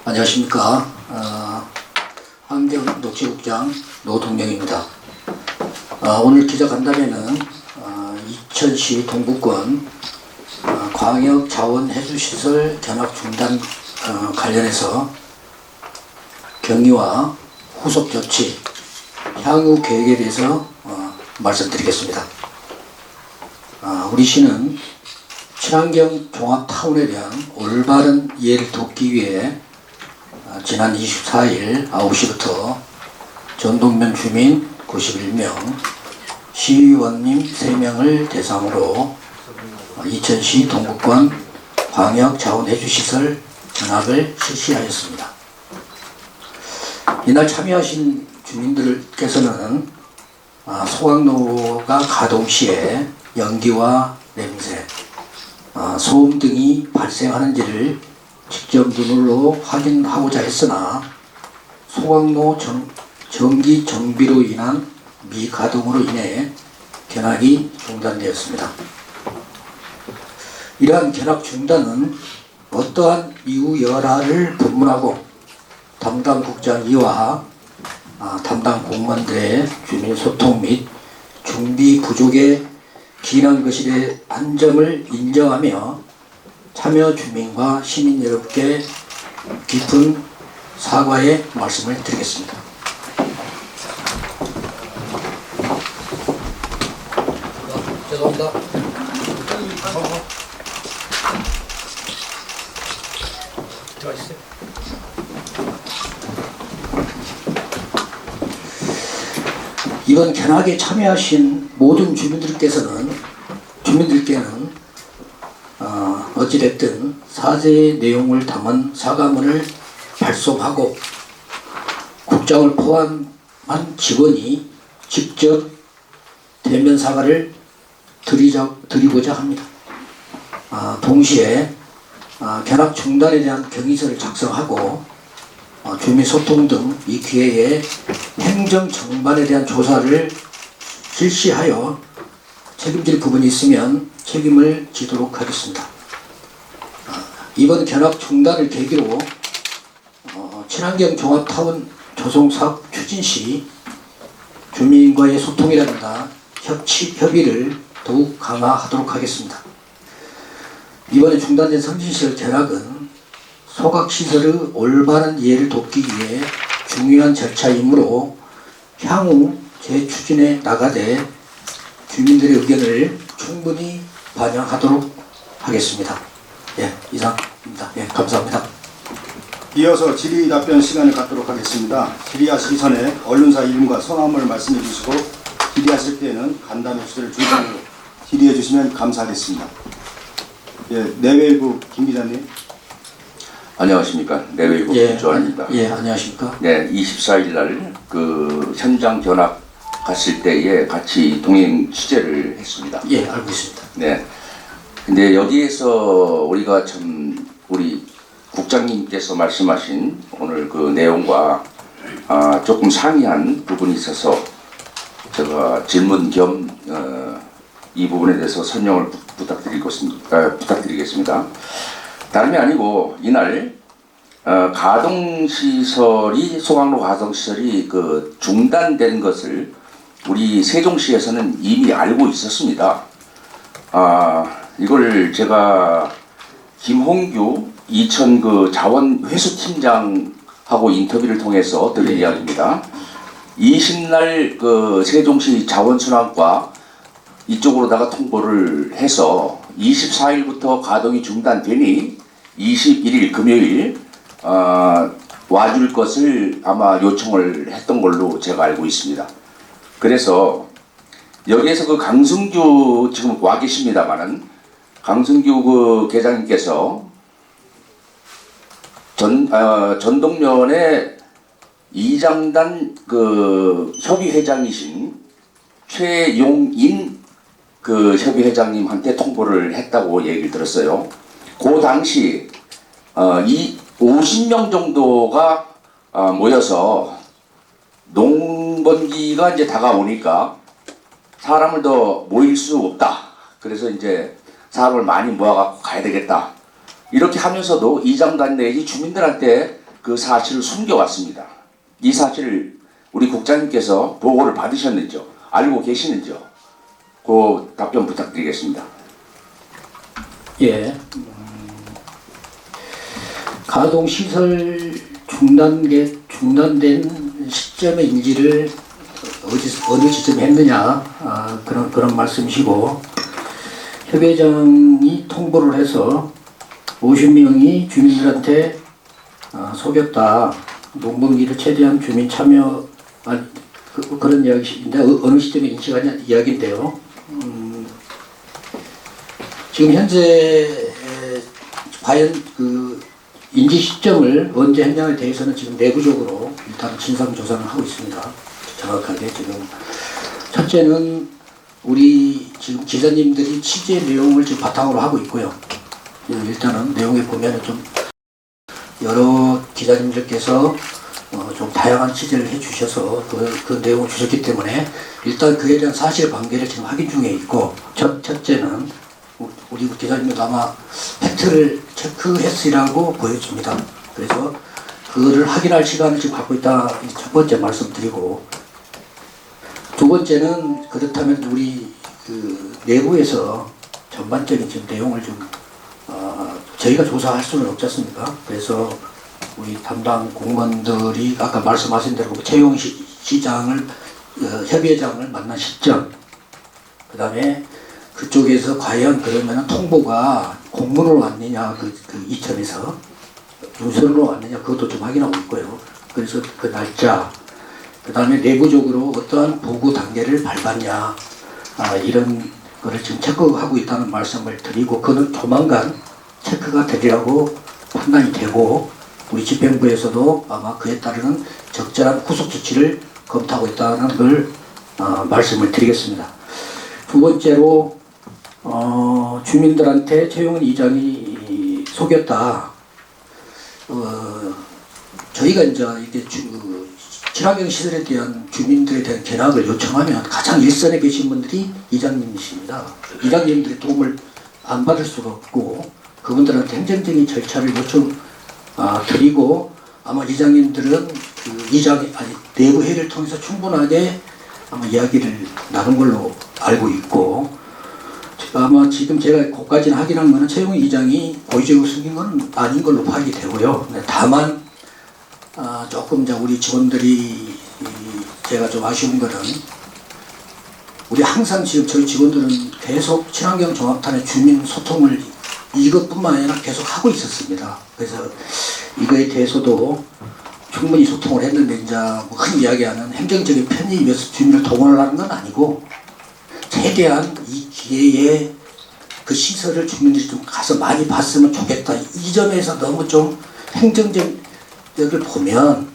안녕하십니까. 환경녹지국장 노동영입니다. 오늘 기자간담회는 이천시 동북권 광역자원해수시설 견학 중단 관련해서 경위와 후속 조치, 향후 계획에 대해서 말씀드리겠습니다. 우리 시는 친환경 종합타운에 대한 올바른 이해를 돕기 위해 지난 24일 9시부터 전동면 주민 91명, 시의원님 3명을 대상으로 이천시 동북권 광역자원해수시설 견학을 실시하였습니다. 이날 참여하신 주민들께서는 소각로가 가동 시에 연기와 냄새, 소음 등이 발생하는지를 직접 눈으로 확인하고자 했으나 소각로 전기 정비로 인한 미가동으로 인해 견학이 중단되었습니다. 이러한 견학 중단은 어떠한 이유 여하를 불문하고 담당 국장이와 담당 공무원들의 주민 소통 및 준비 부족에 기인한 것에 한 점을 인정하며 참여 주민과 시민 여러분께 깊은 사과의 말씀을 드리겠습니다. 죄송합니다. 이번 견학에 참여하신 모든 주민들께는 어찌됐든 사죄의 내용을 담은 사과문을 발송하고 국장을 포함한 직원이 직접 대면 사과를 드리고자 합니다. 동시에 견학 중단에 대한 경위서를 작성하고 주민 소통 등 이 기회에 행정 정반에 대한 조사를 실시하여 책임질 부분이 있으면 책임을 지도록 하겠습니다. 이번 견학 중단을 계기로 친환경 종합타운 조성사업 추진 시 주민과의 소통이라든가 협의를 더욱 강화하도록 하겠습니다. 이번에 중단된 성진시설 견학은 소각시설의 올바른 이해를 돕기 위해 중요한 절차이므로 향후 재추진에 나가되 주민들의 의견을 충분히 반영하도록 하겠습니다. 이상입니다. 감사합니다. 이어서 질의 답변 시간을 갖도록 하겠습니다. 질의하시기 전에 언론사 이름과 성함을 말씀해 주시고 질의하실 때에는 간담회 주제를 중심으로 질의해 주시면 감사하겠습니다. 내외일부 김 기자님. 안녕하십니까. 내외일부 김조환입니다. 안녕하십니까. 24일 날 그 현장 견학 갔을 때에 같이 동행 취재를 했습니다. 알고 있습니다. 근데 여기에서 우리가 우리 국장님께서 말씀하신 오늘 그 내용과 조금 상이한 부분이 있어서 제가 질문 겸 이 부분에 대해서 설명을 부탁드리겠습니다. 다름이 아니고 이날 소각로 가동시설이 그 중단된 것을 우리 세종시에서는 이미 알고 있었습니다. 이걸 제가 김홍규 이천 그 자원회수팀장하고 인터뷰를 통해서 들은 이야기입니다. 20날 그 세종시 자원순환과 이쪽으로다가 통보를 해서 24일부터 가동이 중단되니 21일 금요일 와줄 것을 아마 요청을 했던 걸로 제가 알고 있습니다. 그래서 여기에서 그 강승규 지금 와 계십니다만은 강승규 그 계장님께서 전동면의 이장단 그 협의회장이신 최용인 그 협의회장님한테 통보를 했다고 얘기를 들었어요. 그 당시 이 50명 정도가 모여서 농번기가 이제 다가오니까 사람을 더 모일 수 없다. 그래서 이제 사람을 많이 모아갖고 가야 되겠다. 이렇게 하면서도 이장단 내지 주민들한테 그 사실을 숨겨왔습니다. 이 사실을 우리 국장님께서 보고를 받으셨는지요? 알고 계시는지요? 그 답변 부탁드리겠습니다. 예. 가동시설 중단된 시점의 인지를 어느 시점에 했느냐, 그런 말씀이시고, 협의장이 통보를 해서 50명이 주민들한테 속였다. 농번기를 최대한 주민 참여, 그런 이야기인데, 어느 시점에 인식하냐 이야기인데요. 지금 현재 과연 그 인지 시점을 언제 했냐에 대해서는 지금 내부적으로 일단 진상조사를 하고 있습니다. 정확하게 지금 첫째는 우리 지금 기자님들이 취재 내용을 지금 바탕으로 하고 있고요. 일단은 내용에 보면은 좀 여러 기자님들께서 좀 다양한 취재를 해주셔서 그 내용을 주셨기 때문에 일단 그에 대한 사실관계를 지금 확인 중에 있고, 첫째는 우리 기자님도 아마 팩트를 체크했으라고 보여집니다. 그래서 그거를 확인할 시간을 지금 갖고 있다. 첫 번째 말씀드리고, 두 번째는 그렇다면 우리 그 내부에서 전반적인 지금 내용을 좀 저희가 조사할 수는 없지 않습니까? 그래서 우리 담당 공무원들이 아까 말씀하신 대로 채용 시장을 협의회장을 만난 시점, 그 다음에 그쪽에서 과연 그러면 통보가 공문으로 왔느냐, 그 이천에서 문서로 왔느냐, 그것도 좀 확인하고 있고요. 그래서 그 날짜, 그 다음에 내부적으로 어떠한 보고 단계를 밟았냐, 이런 거를 지금 체크하고 있다는 말씀을 드리고, 그는 조만간 체크가 되리라고 판단이 되고, 우리 집행부에서도 아마 그에 따르는 적절한 후속 조치를 검토하고 있다는 걸 말씀을 드리겠습니다. 두 번째로 주민들한테 최용은 이장이 속였다. 저희가 이제 이게 친환경 시설에 대한 주민들에 대한 견학을 요청하면 가장 일선에 계신 분들이 이장님이십니다. 이장님들의 도움을 안 받을 수가 없고, 그분들한테 행정적인 절차를 드리고, 아마 이장님들은 내부 회의를 통해서 충분하게 아마 이야기를 나눈 걸로 알고 있고, 아마 지금 제가 그까지는 확인한 거는 최용희 이장이 고의적으로 숨긴 건 아닌 걸로 파악이 되고요. 다만 조금 이제 우리 직원들이 제가 좀 아쉬운 거는, 우리 항상 지금 저희 직원들은 계속 친환경 종합탄의 주민 소통을 이것뿐만 아니라 계속 하고 있었습니다. 그래서 이거에 대해서도 충분히 소통을 했는데, 이제 뭐 흔히 이야기하는 행정적인 편의에 위해서 주민을 동원하는 건 아니고, 최대한 이 기회에 그 시설을 주민들이 좀 가서 많이 봤으면 좋겠다. 이 점에서 너무 좀 행정적을 보면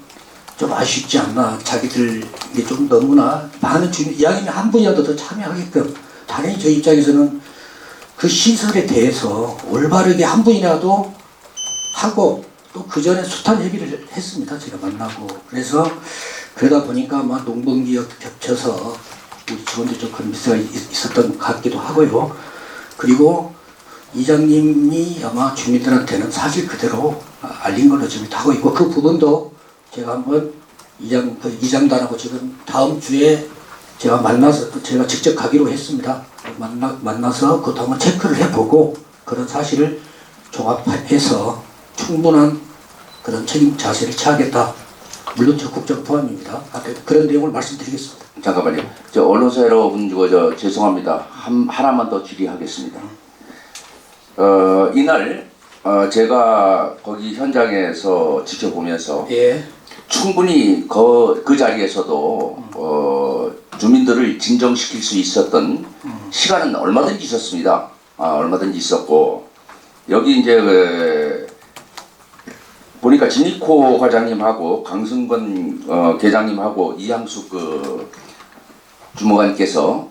좀 아쉽지 않나. 자기들 이게 좀 너무나 많은 주민, 이야기는 한 분이라도 더 참여하게끔, 당연히 저희 입장에서는 그 시설에 대해서 올바르게 한 분이라도 하고, 또 그 전에 숱한 얘기를 했습니다. 제가 만나고. 그래서 그러다 보니까 아마 농번기와 겹쳐서 우리 직원들 좀 그런 미스가 있었던 것 같기도 하고요. 그리고 이장님이 아마 주민들한테는 사실 그대로 알린 걸로 지금 하고 있고, 그 부분도 제가 한번 이장단하고 지금 다음 주에 제가 만나서 제가 직접 가기로 했습니다. 만나서 그것도 한번 체크를 해보고, 그런 사실을 종합해서 충분한 그런 책임 자세를 취하겠다. 물론 적극적 포함입니다. 그런 내용을 말씀드리겠습니다. 잠깐만요. 저 언론사 여러분, 죄송합니다. 하나만 더 질의하겠습니다. 이날 제가 거기 현장에서 지켜보면서, 예. 충분히 그 자리에서도 주민들을 진정시킬 수 있었던 시간은 얼마든지 있었습니다. 얼마든지 있었고, 여기 이제 보니까 진이코 과장님하고 강승건 계장님하고 이항숙 주무관께서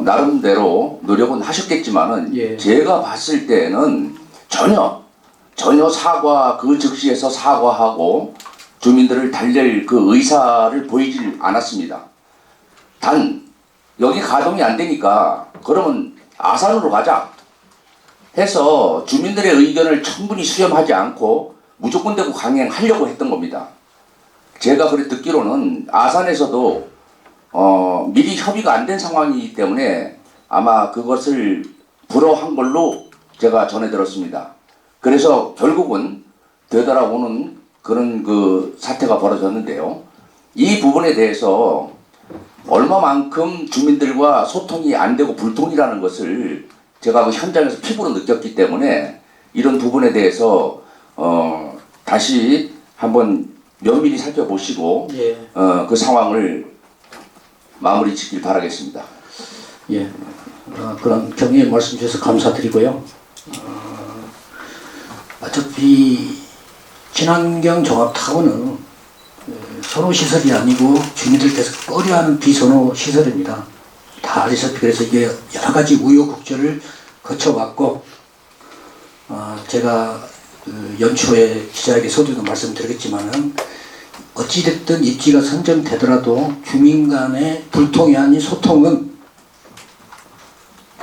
나름대로 노력은 하셨겠지만은, 예. 제가 봤을 때는 전혀 그 즉시에서 사과하고 주민들을 달랠 그 의사를 보이질 않았습니다. 단 여기 가동이 안 되니까 그러면 아산으로 가자. 해서 주민들의 의견을 충분히 수렴하지 않고 무조건 되고 강행하려고 했던 겁니다. 제가 그래 듣기로는 아산에서도 미리 협의가 안 된 상황이기 때문에 아마 그것을 불허한 걸로 제가 전해 들었습니다. 그래서 결국은 되돌아오는 그런 그 사태가 벌어졌는데요. 이 부분에 대해서 얼마만큼 주민들과 소통이 안 되고 불통이라는 것을 제가 그 현장에서 피부로 느꼈기 때문에 이런 부분에 대해서 다시 한번 면밀히 살펴보시고 예. 그 상황을 마무리 짓길 바라겠습니다. 예. 그런 경위의 말씀 주셔서 감사드리고요. 어차피 친환경 종합타운은 선호시설이 아니고 주민들께서 꺼려하는 비선호시설입니다. 다 아시다시피 그래서 이게 여러 가지 우여곡절을 거쳐왔고, 제가 그 연초에 기자에게서도 말씀드렸겠지만은 어찌됐든 입지가 선정되더라도 주민 간의 불통이 아닌 소통은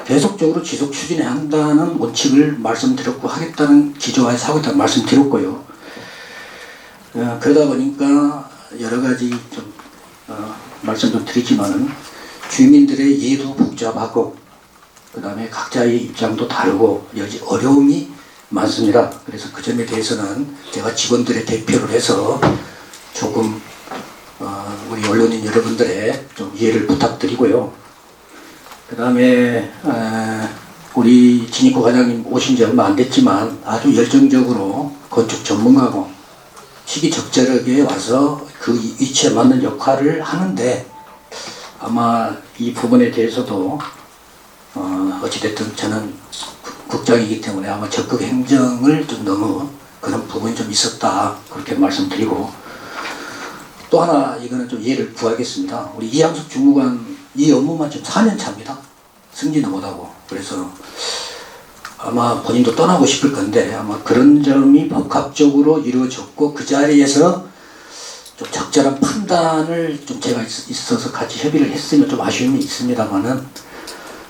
계속적으로 지속 추진해야 한다는 원칙을 말씀드렸고 하겠다는 기조하에서 하고 있다는 말씀드렸고요. 그러다 보니까 여러 가지 좀 말씀 좀 드리지만은 주민들의 이해도 복잡하고 그 다음에 각자의 입장도 다르고 여러 가지 어려움이 많습니다. 그래서 그 점에 대해서는 제가 직원들의 대표를 해서 조금 우리 언론인 여러분들의 좀 이해를 부탁드리고요. 그 다음에 우리 진익구 과장님 오신 지 얼마 안 됐지만 아주 열정적으로 건축 전문가고 시기적절하게 와서 그 위치에 맞는 역할을 하는데 아마 이 부분에 대해서도 어찌됐든 저는 국장이기 때문에 아마 적극 행정을 좀 너무 그런 부분이 좀 있었다 그렇게 말씀드리고, 또 하나 이거는 좀 이해를 구하겠습니다. 우리 이양숙 주무관 이 업무만 지금 4년 차입니다. 승진도 못하고. 그래서 아마 본인도 떠나고 싶을 건데 아마 그런 점이 복합적으로 이루어졌고 그 자리에서 좀 적절한 판단을 좀 제가 있어서 같이 협의를 했으면 좀 아쉬움이 있습니다만은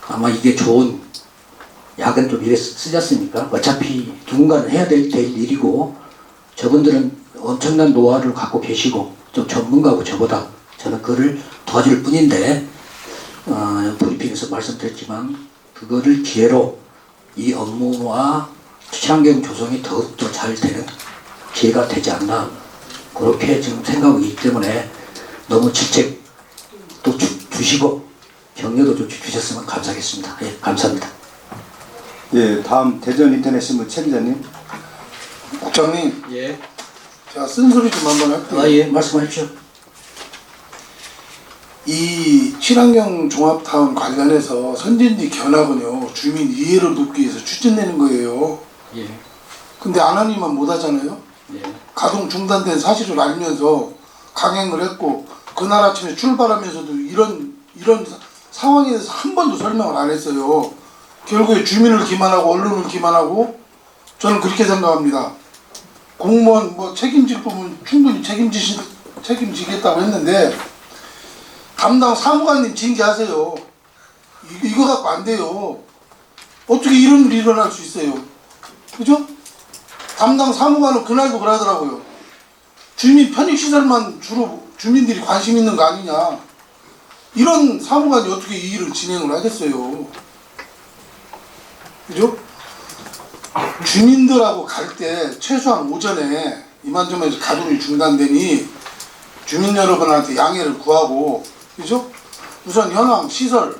아마 이게 좋은 약은 좀 이래 쓰지 않습니까? 어차피 누군가는 해야 될 일이고 저분들은 엄청난 노하우를 갖고 계시고 좀 전문가고 저보다 저는 그거를 도와줄 뿐인데 브리핑에서 말씀드렸지만 그거를 기회로 이 업무와 친환경 조성이 더욱더 잘 되는 기회가 되지 않나 그렇게 지금 생각하기 때문에 너무 질책도 주시고 격려도 좀 주셨으면 감사하겠습니다. 예, 감사합니다. 예, 다음 대전 인터넷신문 최 기자님. 국장님, 예. 제가 쓴소리 좀 한번 할게요. 예, 말씀하십시오. 이 친환경 종합타운 관련해서 선진지 견학은요, 주민 이해를 돕기 위해서 추진되는 거예요. 예. 근데 안 하니만 못 하잖아요. 예. 가동 중단된 사실을 알면서 강행을 했고, 그날 아침에 출발하면서도 이런 상황에 대해서 한 번도 설명을 안 했어요. 결국에 주민을 기만하고 언론을 기만하고, 저는 그렇게 생각합니다. 공무원 책임질 부분 충분히 책임지겠다고 했는데 담당 사무관님 징계하세요. 이거 갖고 안 돼요. 어떻게 이런 일이 일어날 수 있어요? 그죠? 담당 사무관은 그날도 그러더라고요. 주민 편익시설만 주로 주민들이 관심 있는 거 아니냐. 이런 사무관이 어떻게 이 일을 진행을 하겠어요. 그죠? 주민들하고 갈 때 최소한 오전에 이만저만 가동이 중단되니 주민 여러분한테 양해를 구하고, 그죠? 우선 현황 시설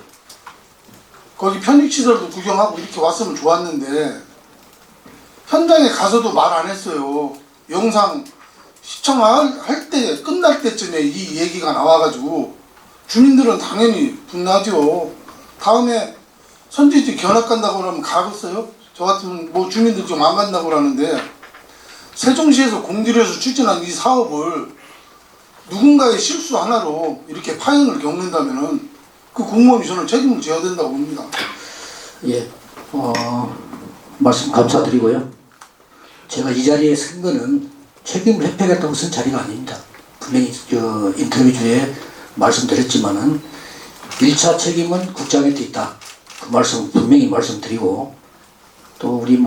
거기 편익시설도 구경하고 이렇게 왔으면 좋았는데 현장에 가서도 말 안 했어요. 영상 시청할 때 끝날 때쯤에 이 얘기가 나와가지고 주민들은 당연히 분나죠. 다음에 선진지 견학 간다고 그러면 가겠어요? 저 같은 주민들 좀 안 간다고 그러는데 세종시에서 공지를 해서 추진한 이 사업을 누군가의 실수 하나로 이렇게 파행을 겪는다면은 그 공무원이 저는 책임을 져야 된다고 봅니다. 예, 말씀 감사드리고요. 제가 이 자리에 쓴 거는 책임을 회피하겠다고 쓴 자리가 아닙니다. 분명히 인터뷰 중에 말씀드렸지만은 1차 책임은 국장한테 있다. 그 말씀 분명히 말씀드리고 또 우리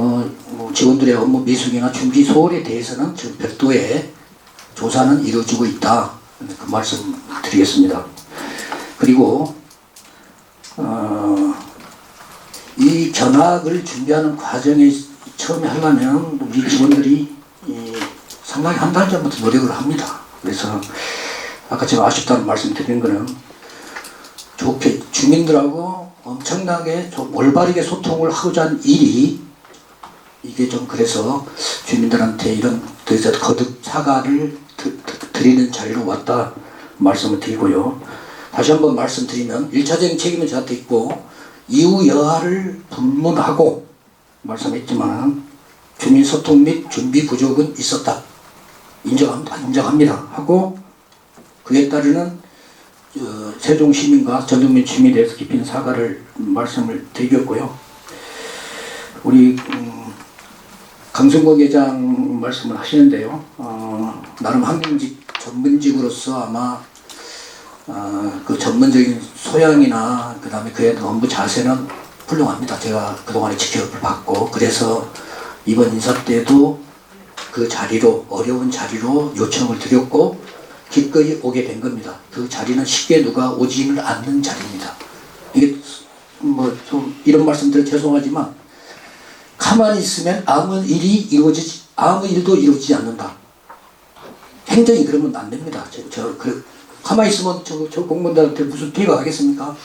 직원들의 업무 미숙이나 준비 소홀에 대해서는 지금 별도의 조사는 이루어지고 있다. 그 말씀 드리겠습니다. 그리고 이 견학을 준비하는 과정에 처음에 하려면 우리 직원들이 상당히 한 달 전부터 노력을 합니다. 그래서 아까 제가 아쉽다는 말씀 드린 거는 좋게 주민들하고 엄청나게 좀 올바르게 소통을 하고자 하는 일이 이게 좀 그래서 주민들한테 이런 그래서 거듭 사과를 드리는 자리로 왔다 말씀을 드리고요. 다시 한번 말씀드리면 1차적인 책임은 저한테 있고 이후 여하를 불문하고 말씀했지만 주민 소통 및 준비 부족은 있었다. 인정합니다. 하고 그에 따르는 세종 시민과 전동민 주민에 대해서 깊은 사과를 말씀을 드리겠고요. 우리 강승국 회장 말씀을 하시는데요. 나름 환경직 전문직으로서 아마 그 전문적인 소양이나 그 다음에 그에 대한 업무 자세는 훌륭합니다. 제가 그동안에 지켜봤고 그래서 이번 인사 때도 그 자리로 어려운 자리로 요청을 드렸고 기꺼이 오게 된 겁니다. 그 자리는 쉽게 누가 오지는 않는 자리입니다. 이게 좀 이런 말씀드려 죄송하지만 가만히 있으면 아무 일도 이루어지지 않는다. 행정이 그러면 안 됩니다. 가만히 있으면 저 공무원들한테 무슨 피해가 가겠습니까?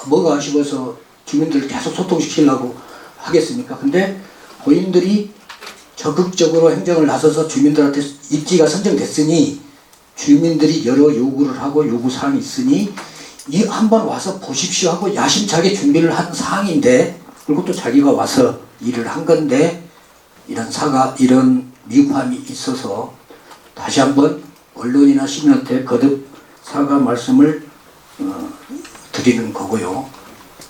뭐가 아쉬워서 주민들을 계속 소통시키려고 하겠습니까? 근데 본인들이 적극적으로 행정을 나서서 주민들한테 입지가 선정됐으니 주민들이 여러 요구를 하고 요구사항이 있으니 이 한번 와서 보십시오 하고 야심차게 준비를 한 사항인데 그리고 또 자기가 와서 일을 한 건데 이런 미흡함이 있어서 다시 한번 언론이나 시민한테 거듭 사과 말씀을 드리는 거고요.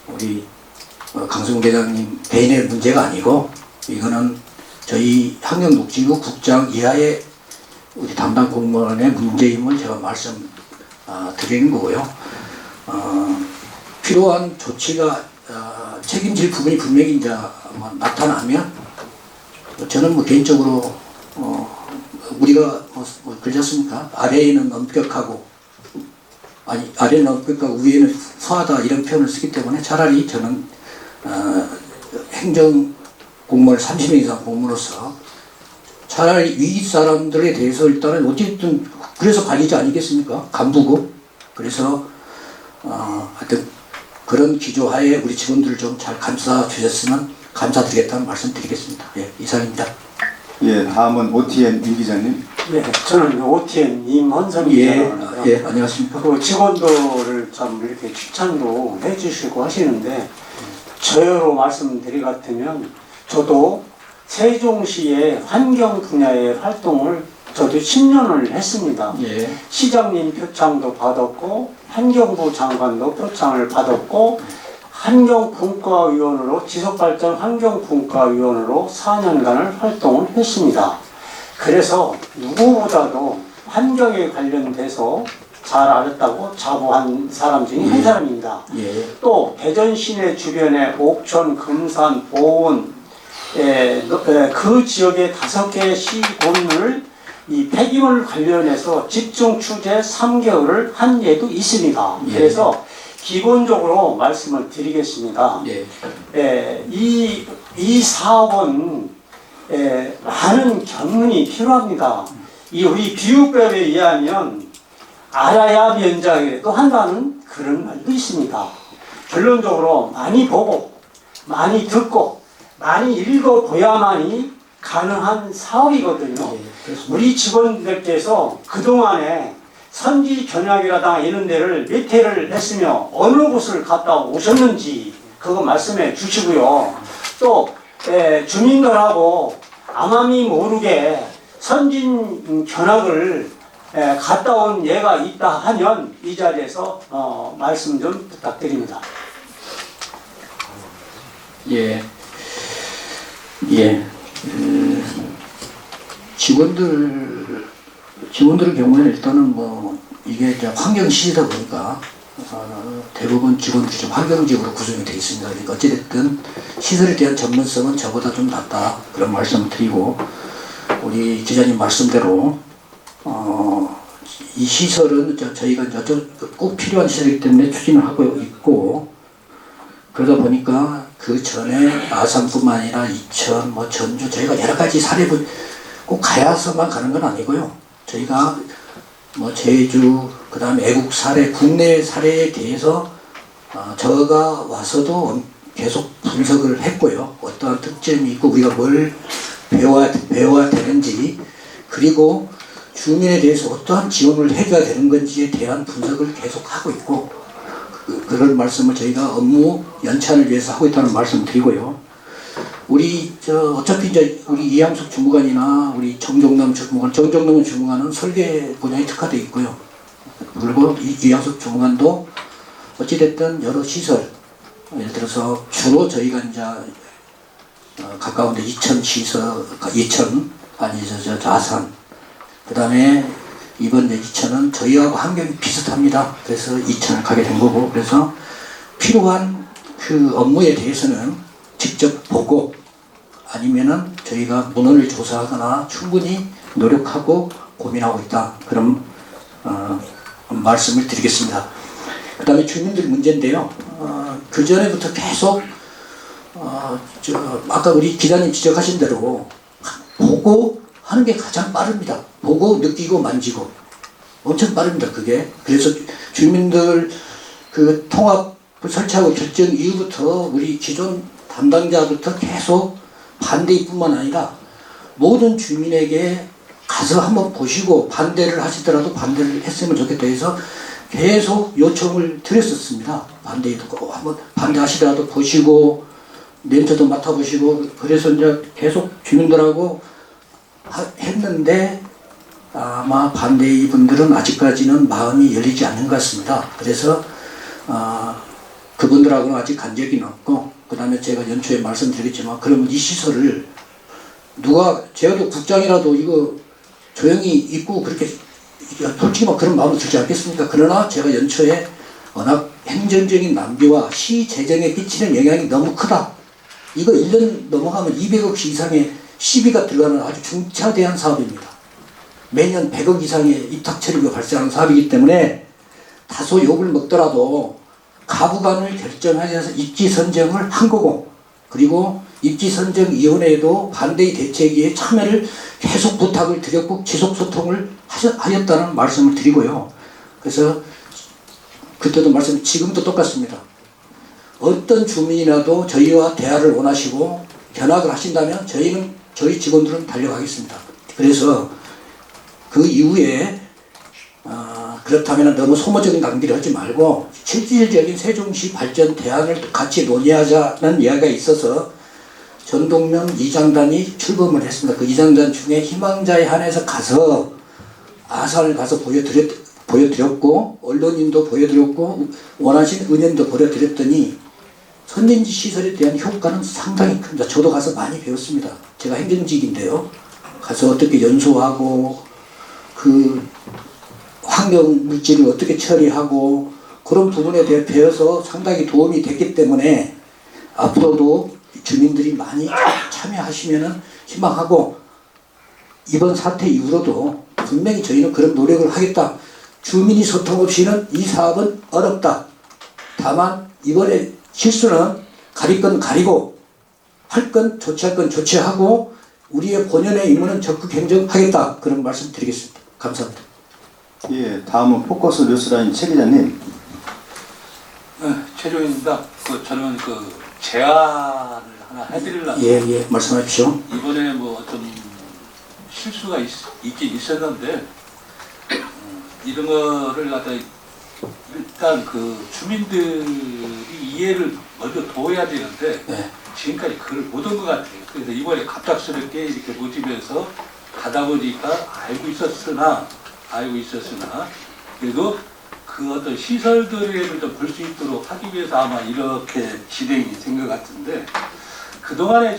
우리 강승국 회장님 개인의 문제가 아니고 이거는 저희 환경녹지구 국장 이하의 우리 담당 공무원의 문제임을 제가 말씀 드리는 거고요. 필요한 조치가 책임질 부분이 분명히 이제 나타나면 저는 개인적으로 우리가 그러지 않습니까? 아래에는 엄격하고 아래는 엄격하고 위에는 서하다 이런 표현을 쓰기 때문에 차라리 저는 행정 공무원 30년 이상 공무원으로서 차라리 위 사람들에 대해서 일단은 어쨌든 그래서 관리자 아니겠습니까? 간부고 그래서 하여튼 그런 기조하에 우리 직원들을 좀 잘 감싸 주셨으면 감사드리겠다는 말씀 드리겠습니다. 예, 이상입니다. 예, 다음은 OTN 임 기자님. 네, 저는 OTN 임헌성 기자입니다. 예, 안녕하십니까? 그 직원들을 참 이렇게 추천도 해주시고 하시는데 저로 말씀드리 같으면 저도 세종시의 환경 분야의 활동을 저도 10년을 했습니다. 예. 시장님 표창도 받았고 환경부 장관도 표창을 받았고 환경분과위원으로 지속발전 환경분과위원으로 4년간을 활동을 했습니다. 그래서 누구보다도 환경에 관련돼서 잘 알았다고 자부한 사람 중에 한 사람입니다. 예. 또 대전 시내 주변에 옥천, 금산, 보은 그 지역의 5개 시군을 이 폐기물 관련해서 집중 추제 3개월을 한 예도 있습니다. 예. 그래서 기본적으로 말씀을 드리겠습니다. 예. 이 사업은 많은 견문이 필요합니다. 이 우리 비유법에 의하면 알아야 면장이라도 한다는 그런 말도 있습니다. 결론적으로 많이 보고 많이 듣고 많이 읽어보야만이 가능한 사업이거든요. 예, 우리 직원들께서 그동안에 선지 견학이라든가 이런 데를 몇 회를 했으며 어느 곳을 갔다 오셨는지 그거 말씀해 주시고요. 또 주민들하고 암암이 모르게 선진 견학을 갔다 온 예가 있다 하면 이 자리에서 말씀 좀 부탁드립니다. 예. 예. 직원들의 경우에는 일단은 이게 이제 환경 시설이다 보니까 대부분 직원들이 좀 환경직으로 구성이 되어 있습니다. 그러니까 어찌됐든 시설에 대한 전문성은 저보다 좀 낫다 그런 말씀을 드리고, 우리 기자님 말씀대로 이 시설은 저희가 이제 꼭 필요한 시설이기 때문에 추진을 하고 있고, 그러다 보니까 그 전에 아산뿐만 아니라 이천, 전주, 저희가 여러 가지 사례를 꼭 가야서만 가는 건 아니고요. 저희가 제주, 그 다음에 애국 사례, 국내 사례에 대해서 저가 와서도 계속 분석을 했고요. 어떠한 특점이 있고 우리가 뭘 배워야 되는지, 그리고 주민에 대해서 어떠한 지원을 해줘야 되는 건지에 대한 분석을 계속 하고 있고, 그런 말씀을 저희가 업무 연찬을 위해서 하고 있다는 말씀을 드리고요. 어차피 이제 우리 이양숙 주무관이나 우리 정종남 주무관은 설계 분야에 특화되어 있고요. 그리고 이양숙 주무관도 어찌됐든 여러 시설, 예를 들어서 주로 저희가 이제 가까운데 이천 아산, 그 다음에 이번 이천은 저희하고 환경이 비슷합니다. 그래서 이천을 가게 된 거고, 그래서 필요한 그 업무에 대해서는 직접 보고, 아니면은 저희가 문헌을 조사하거나 충분히 노력하고 고민하고 있다, 그런 말씀을 드리겠습니다. 그 다음에 주민들 문제인데요. 그 전에부터 계속 아까 우리 기자님 지적하신 대로 보고 하는 게 가장 빠릅니다. 보고 느끼고 만지고 엄청 빠릅니다. 그게. 그래서 주민들 그 통합을 설치하고 결정 이후부터 우리 기존 담당자부터 계속 반대뿐만 아니라 모든 주민에게 가서 한번 보시고 반대를 하시더라도 반대를 했으면 좋겠다 해서 계속 요청을 드렸었습니다. 한번 반대하시더라도 보시고 냄새도 맡아보시고, 그래서 이제 계속 주민들하고 했는데 아마 반대 이분들은 아직까지는 마음이 열리지 않는 것 같습니다. 그래서 그분들하고는 아직 간 적이 없고, 그 다음에 제가 연초에 말씀드리겠지만, 그러면 이 시설을 제가도 국장이라도 이거 조용히 있고 그렇게 솔직히 그런 마음을 들지 않겠습니까? 그러나 제가 연초에 워낙 행정적인 낭비와 시 재정에 끼치는 영향이 너무 크다. 이거 1년 넘어가면 200억 이상의 시비가 들어가는 아주 중차대한 사업입니다. 매년 100억 이상의 입탁 처리가 발생하는 사업이기 때문에 다소 욕을 먹더라도 가부간을 결정해서 입지 선정을 한 거고, 그리고 입지 선정위원회에도 반대의 대책위에 참여를 계속 부탁을 드렸고 지속 소통을 하였다는 말씀을 드리고요. 그래서 그때도 지금도 똑같습니다. 어떤 주민이라도 저희와 대화를 원하시고 견학을 하신다면 저희 직원들은 달려가겠습니다. 그래서 그 이후에 그렇다면 너무 소모적인 낭비를 하지 말고 실질적인 세종시 발전 대안을 같이 논의하자는 이야기가 있어서 전동면 이장단이 출범을 했습니다. 그 이장단 중에 희망자에 한해서 가서 아산을 가서 보여드렸고, 언론인도 보여드렸고, 원하신 은행도 보여드렸더니 선진지 시설에 대한 효과는 상당히 큽니다. 저도 가서 많이 배웠습니다. 제가 행정직인데요. 가서 어떻게 연소하고 그 환경 물질을 어떻게 처리하고 그런 부분에 대해 배워서 상당히 도움이 됐기 때문에 앞으로도 주민들이 많이 참여하시면은 희망하고, 이번 사태 이후로도 분명히 저희는 그런 노력을 하겠다. 주민이 소통 없이는 이 사업은 어렵다. 다만 이번에 실수는 가릴 건 가리고 할 건 조치할 건 조치하고 우리의 본연의 임무는 적극 행정하겠다. 그런 말씀 드리겠습니다. 감사합니다. 예, 다음은 포커스 뉴스라인 최 기자님. 네, 최종입니다. 저는 제안을 하나 해드리려고. 예, 말씀하십시오. 이번에 좀 실수가 있긴 있었는데, 이런 거를 갖다 일단 주민들이 이해를 먼저 도와야 되는데, 네. 지금까지 그걸 못 한 것 같아요. 그래서 이번에 갑작스럽게 이렇게 모집해서 가다 보니까 알고 있었으나, 그래도 그 어떤 시설들을 좀 볼 수 있도록 하기 위해서 아마 이렇게 진행이 된 것 같은데, 그동안에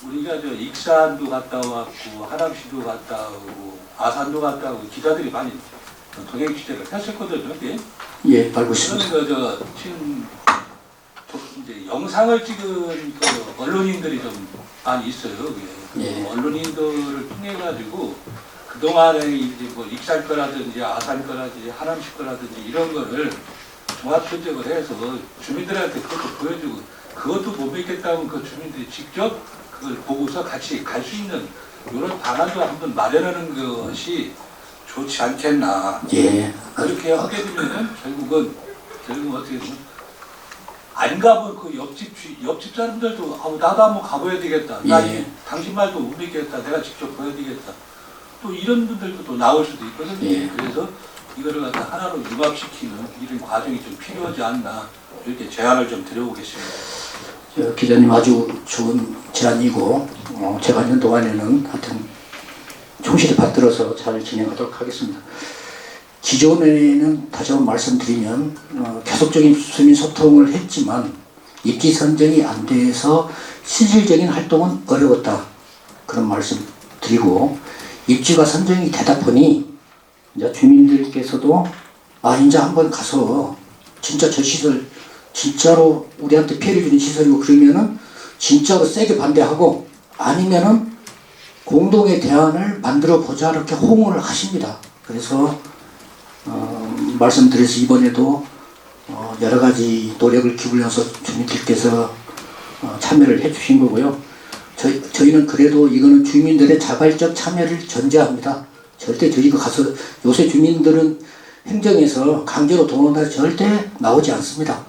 우리가 익산도 갔다 왔고, 하남시도 갔다 오고, 아산도 갔다 오고, 기자들이 많이 동행 취재를 했었거든요. 예? 예, 알고 있습니다. 저는 지금 이제 영상을 찍은 그 언론인들이 좀 많이 있어요. 그게. 예. 언론인들을 통해 가지고 그 동안에 이제 뭐 익산 거라든지 아산 거라든지 하남시 거라든지 이런 거를 종합 분석을 해서 주민들한테 그것도 보여주고 그것도 못 믿겠다면 그 주민들이 직접 그걸 보고서 같이 갈 수 있는 이런 방안도 한번 마련하는 것이 좋지 않겠나. 예. 그렇게 하게 되면은 결국은 어떻게 보면 안 가본 그 옆집 사람들도 나도 한번 가봐야 되겠다. 나 예. 당신 말도 못 믿겠다. 내가 직접 보야 되겠다. 또 이런 분들도 또 나올 수도 있거든요. 예. 그래서 이거를 갖다 하나로 융합시키는 이런 과정이 좀 필요하지 않나 이렇게 제안을 좀 드려보겠습니다. 기자님 아주 좋은 제안이고 제가 있는 동안에는 하여튼 충실히 받들어서 잘 진행하도록 하겠습니다. 기존에는 다시 한번 말씀드리면 계속적인 주민 소통을 했지만 입지 선정이 안 돼서 실질적인 활동은 어려웠다. 그런 말씀 드리고 입지가 선정이 되다 보니 이제 주민들께서도 이제 한번 가서 진짜 저 시설 진짜로 우리한테 피해를 주는 시설이고 그러면은 진짜로 세게 반대하고 아니면은 공동의 대안을 만들어 보자 이렇게 호응을 하십니다. 그래서 말씀드려서 이번에도 여러 가지 노력을 기울여서 주민들께서 참여를 해주신 거고요. 저희는 그래도 이거는 주민들의 자발적 참여를 전제합니다. 절대 저희가 가서 요새 주민들은 행정에서 강제로 동원해서 절대 나오지 않습니다.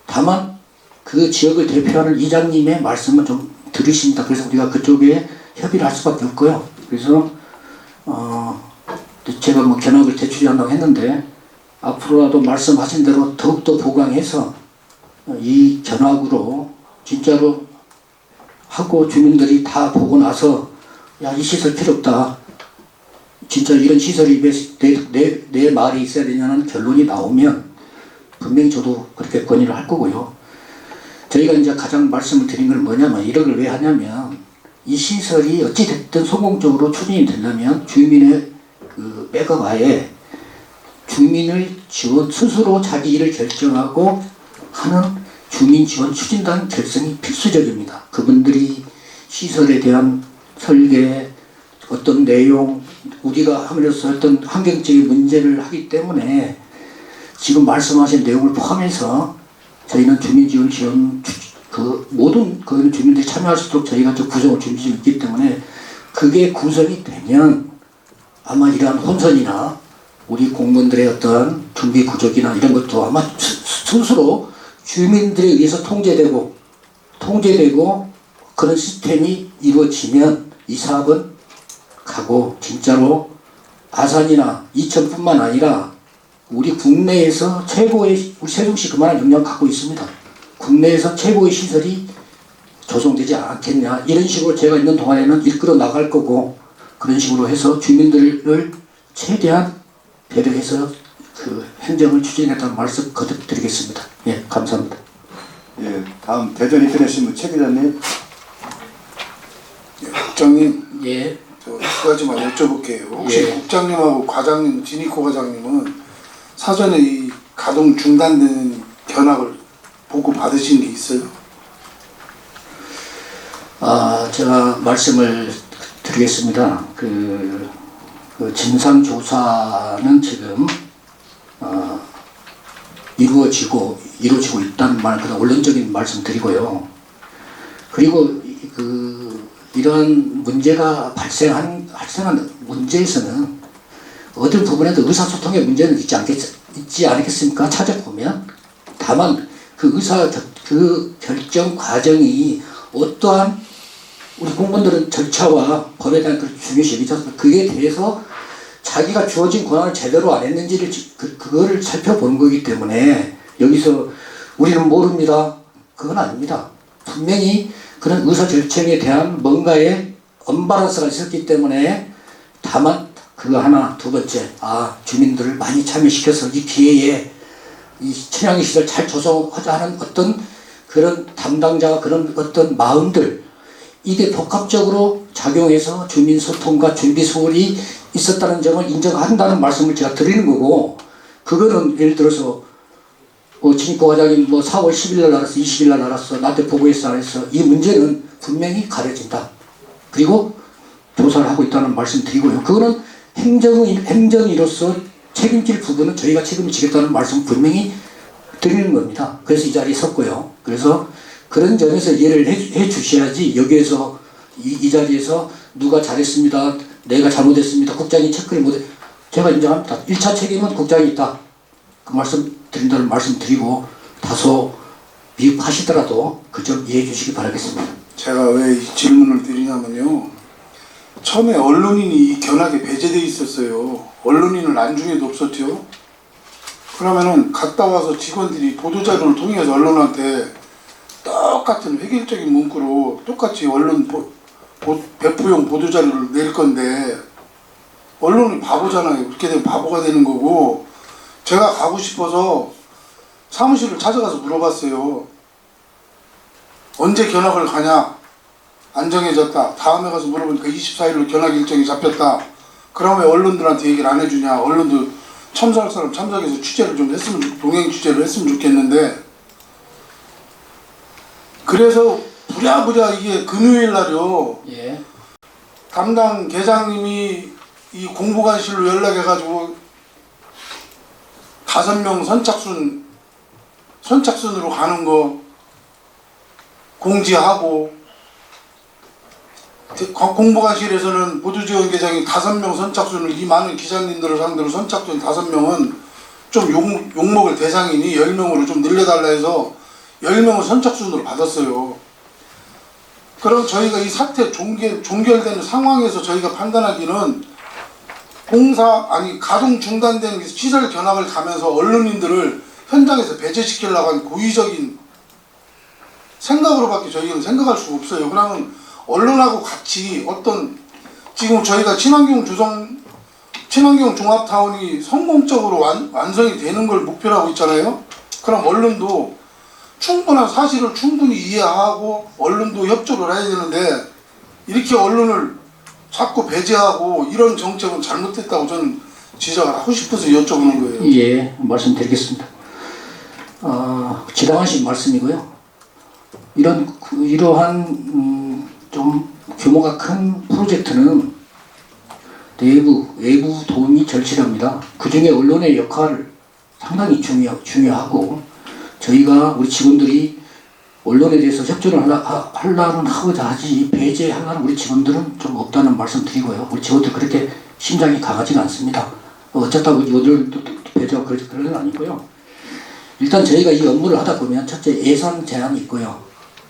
다만 그 지역을 대표하는 이장님의 말씀을 좀 들으십니다. 그래서 우리가 그쪽에 협의를 할 수밖에 없고요. 그래서 제가 뭐 견학을 제출한다고 했는데 앞으로라도 말씀하신 대로 더욱더 보강해서 이 견학으로 진짜로 하고 주민들이 다 보고 나서 이 시설 필요 없다. 진짜 이런 시설이 내 마을에 있어야 되냐는 결론이 나오면 분명히 저도 그렇게 건의를 할 거고요. 저희가 이제 가장 말씀을 드린 건 뭐냐면 이런 걸 왜 하냐면 이 시설이 어찌됐든 성공적으로 추진이 되려면 주민의 그 백업하에 주민을 지원 스스로 자기 일을 결정하고 하는 주민 지원 추진단 결성이 필수적입니다. 그분들이 시설에 대한 설계, 어떤 내용, 우리가 함으로써 어떤 환경적인 문제를 하기 때문에 지금 말씀하신 내용을 포함해서 저희는 주민지원 지원 그 모든 그 주민들이 참여할 수 있도록 저희가 저 구성을 준비되어 있기 때문에 그게 구성이 되면 아마 이러한 혼선이나 우리 공무원들의 어떤 준비 부족이나 이런 것도 아마 스스로 주민들에 의해서 통제되고 그런 시스템이 이루어지면 이 사업은 가고 진짜로 아산이나 이천뿐만 아니라 우리 국내에서 최고의 우리 세종시 그만한 역량을 갖고 있습니다. 국내에서 최고의 시설이 조성되지 않겠냐 이런 식으로 제가 있는 동안에는 이끌어 나갈 거고 그런 식으로 해서 주민들을 최대한 배려해서 그 행정을 추진했다는 말씀 거듭 드리겠습니다. 예, 감사합니다. 예, 다음 대전 인터넷신문 최 기자님. 예, 국장님, 예, 저 두 가지만 여쭤볼게요. 혹시 예. 국장님하고 과장님, 진이코 과장님은 사전에 이 가동 중단되는 견학을 보고 받으신 게 있어요? 제가 말씀을 드리겠습니다. 그 진상조사는 지금 이루어지고 있다는 말, 그런 원론적인 말씀 드리고요. 그리고 이런 문제가 발생한 문제에서는 어떤 부분에도 의사소통의 문제는 있지 않겠습니까? 찾아보면. 다만 그 결정 과정이 어떠한 우리 공무원들은 절차와 법에 대한 그 중요시 여기죠. 그에 대해서 자기가 주어진 권한을 제대로 안 했는지를 그거를 살펴보는 거기 때문에 여기서 우리는 모릅니다. 그건 아닙니다. 분명히 그런 의사결정에 대한 뭔가의 언밸런스가 있었기 때문에 다만 그거 하나, 두 번째, 주민들을 많이 참여시켜서 이 기회에 이 친환경시설 잘 조성하자 하는 어떤 그런 담당자가 그런 어떤 마음들 이게 복합적으로 작용해서 주민 소통과 준비 소홀이 있었다는 점을 인정한다는 말씀을 제가 드리는 거고 그거는 예를 들어서 진입부 과장이 4월 10일 날 알았어, 20일 날 알았어, 나한테 보고했어 안 했어, 이 문제는 분명히 가려진다. 그리고 조사를 하고 있다는 말씀 드리고요. 그거는 행정이로서 책임질 부분은 저희가 책임을 지겠다는 말씀 분명히 드리는 겁니다. 그래서 이 자리에 섰고요. 그래서 그런 점에서 이해를 해 주셔야지 여기에서 이 자리에서 누가 잘했습니다, 내가 잘못했습니다, 국장이 체크를 못해, 제가 인정합니다. 1차 책임은 국장이 있다. 그 말씀 드린다는 말씀 드리고 다소 미흡하시더라도 그 점 이해해 주시기 바라겠습니다. 제가 왜 이 질문을 드리냐면요. 처음에 언론인이 이 견학에 배제돼 있었어요. 언론인을 안중에도 없었죠. 그러면은 갔다 와서 직원들이 보도자료를 통해서 언론한테 똑같은 획일적인 문구로 똑같이 언론 배포용 보도자료를 낼 건데 언론이 바보잖아요. 그렇게 되면 바보가 되는 거고, 제가 가고 싶어서 사무실을 찾아가서 물어봤어요. 언제 견학을 가냐? 안 정해졌다. 다음에 가서 물어보니까 24일로 견학 일정이 잡혔다. 그러면 왜 언론들한테 얘기를 안 해주냐? 언론도 참석할 사람 참석해서 취재를 좀 했으면, 동행 취재를 했으면 좋겠는데, 그래서 부랴부랴 이게 금요일 날요. 예. 담당 계장님이 이 공보관실로 연락해가지고 5명 선착순으로 가는 거 공지하고, 공보관실에서는 보도지원계장이 5명 선착순을, 이 많은 기자님들을 상대로 선착순 5명은 좀 욕먹을 대상이니 10명으로 좀 늘려달라 해서 10명을 선착순으로 받았어요. 그럼 저희가 이 사태 종결되는 상황에서 저희가 판단하기는 가동 중단된 시설 견학을 가면서 언론인들을 현장에서 배제시키려고 한 고의적인 생각으로밖에 저희는 생각할 수가 없어요. 그러면 언론하고 같이 지금 저희가 친환경 종합타운이 성공적으로 완성이 되는 걸 목표로 하고 있잖아요. 그럼 언론도 충분한 사실을 충분히 이해하고 언론도 협조를 해야 되는데, 이렇게 언론을 자꾸 배제하고 이런 정책은 잘못됐다고 저는 지적을 하고 싶어서 여쭤보는 거예요. 예, 말씀드리겠습니다. 지당하신 말씀이고요. 이러한 좀 규모가 큰 프로젝트는 외부 도움이 절실합니다. 그 중에 언론의 역할 상당히 중요하고, 저희가 우리 직원들이 언론에 대해서 협조를 하려는 하고자 하지 배제하려는 우리 직원들은 좀 없다는 말씀 드리고요. 우리 직원들 그렇게 심장이 강하지가 않습니다. 어쨌다고 오늘도 배제하고 그런 건 아니고요. 일단 저희가 이 업무를 하다 보면 첫째 예산 제한이 있고요.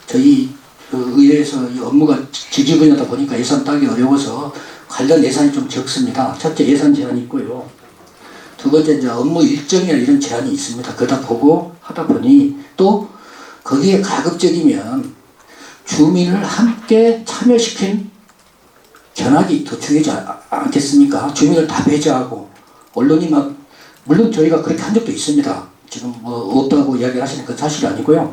저희 의회에서 이 업무가 지지 분야다 보니까 예산 따기 어려워서 관련 예산이 좀 적습니다. 첫째 예산 제한이 있고요. 두 번째 이제 업무 일정이나 이런 제한이 있습니다. 그러다 보고 하다 보니 또 거기에 가급적이면 주민을 함께 참여시킨 견학이 더 중요하지 않겠습니까? 주민을 다 배제하고 언론이 물론 저희가 그렇게 한 적도 있습니다. 지금 없다고 이야기를 하시는 건 사실이 아니고요.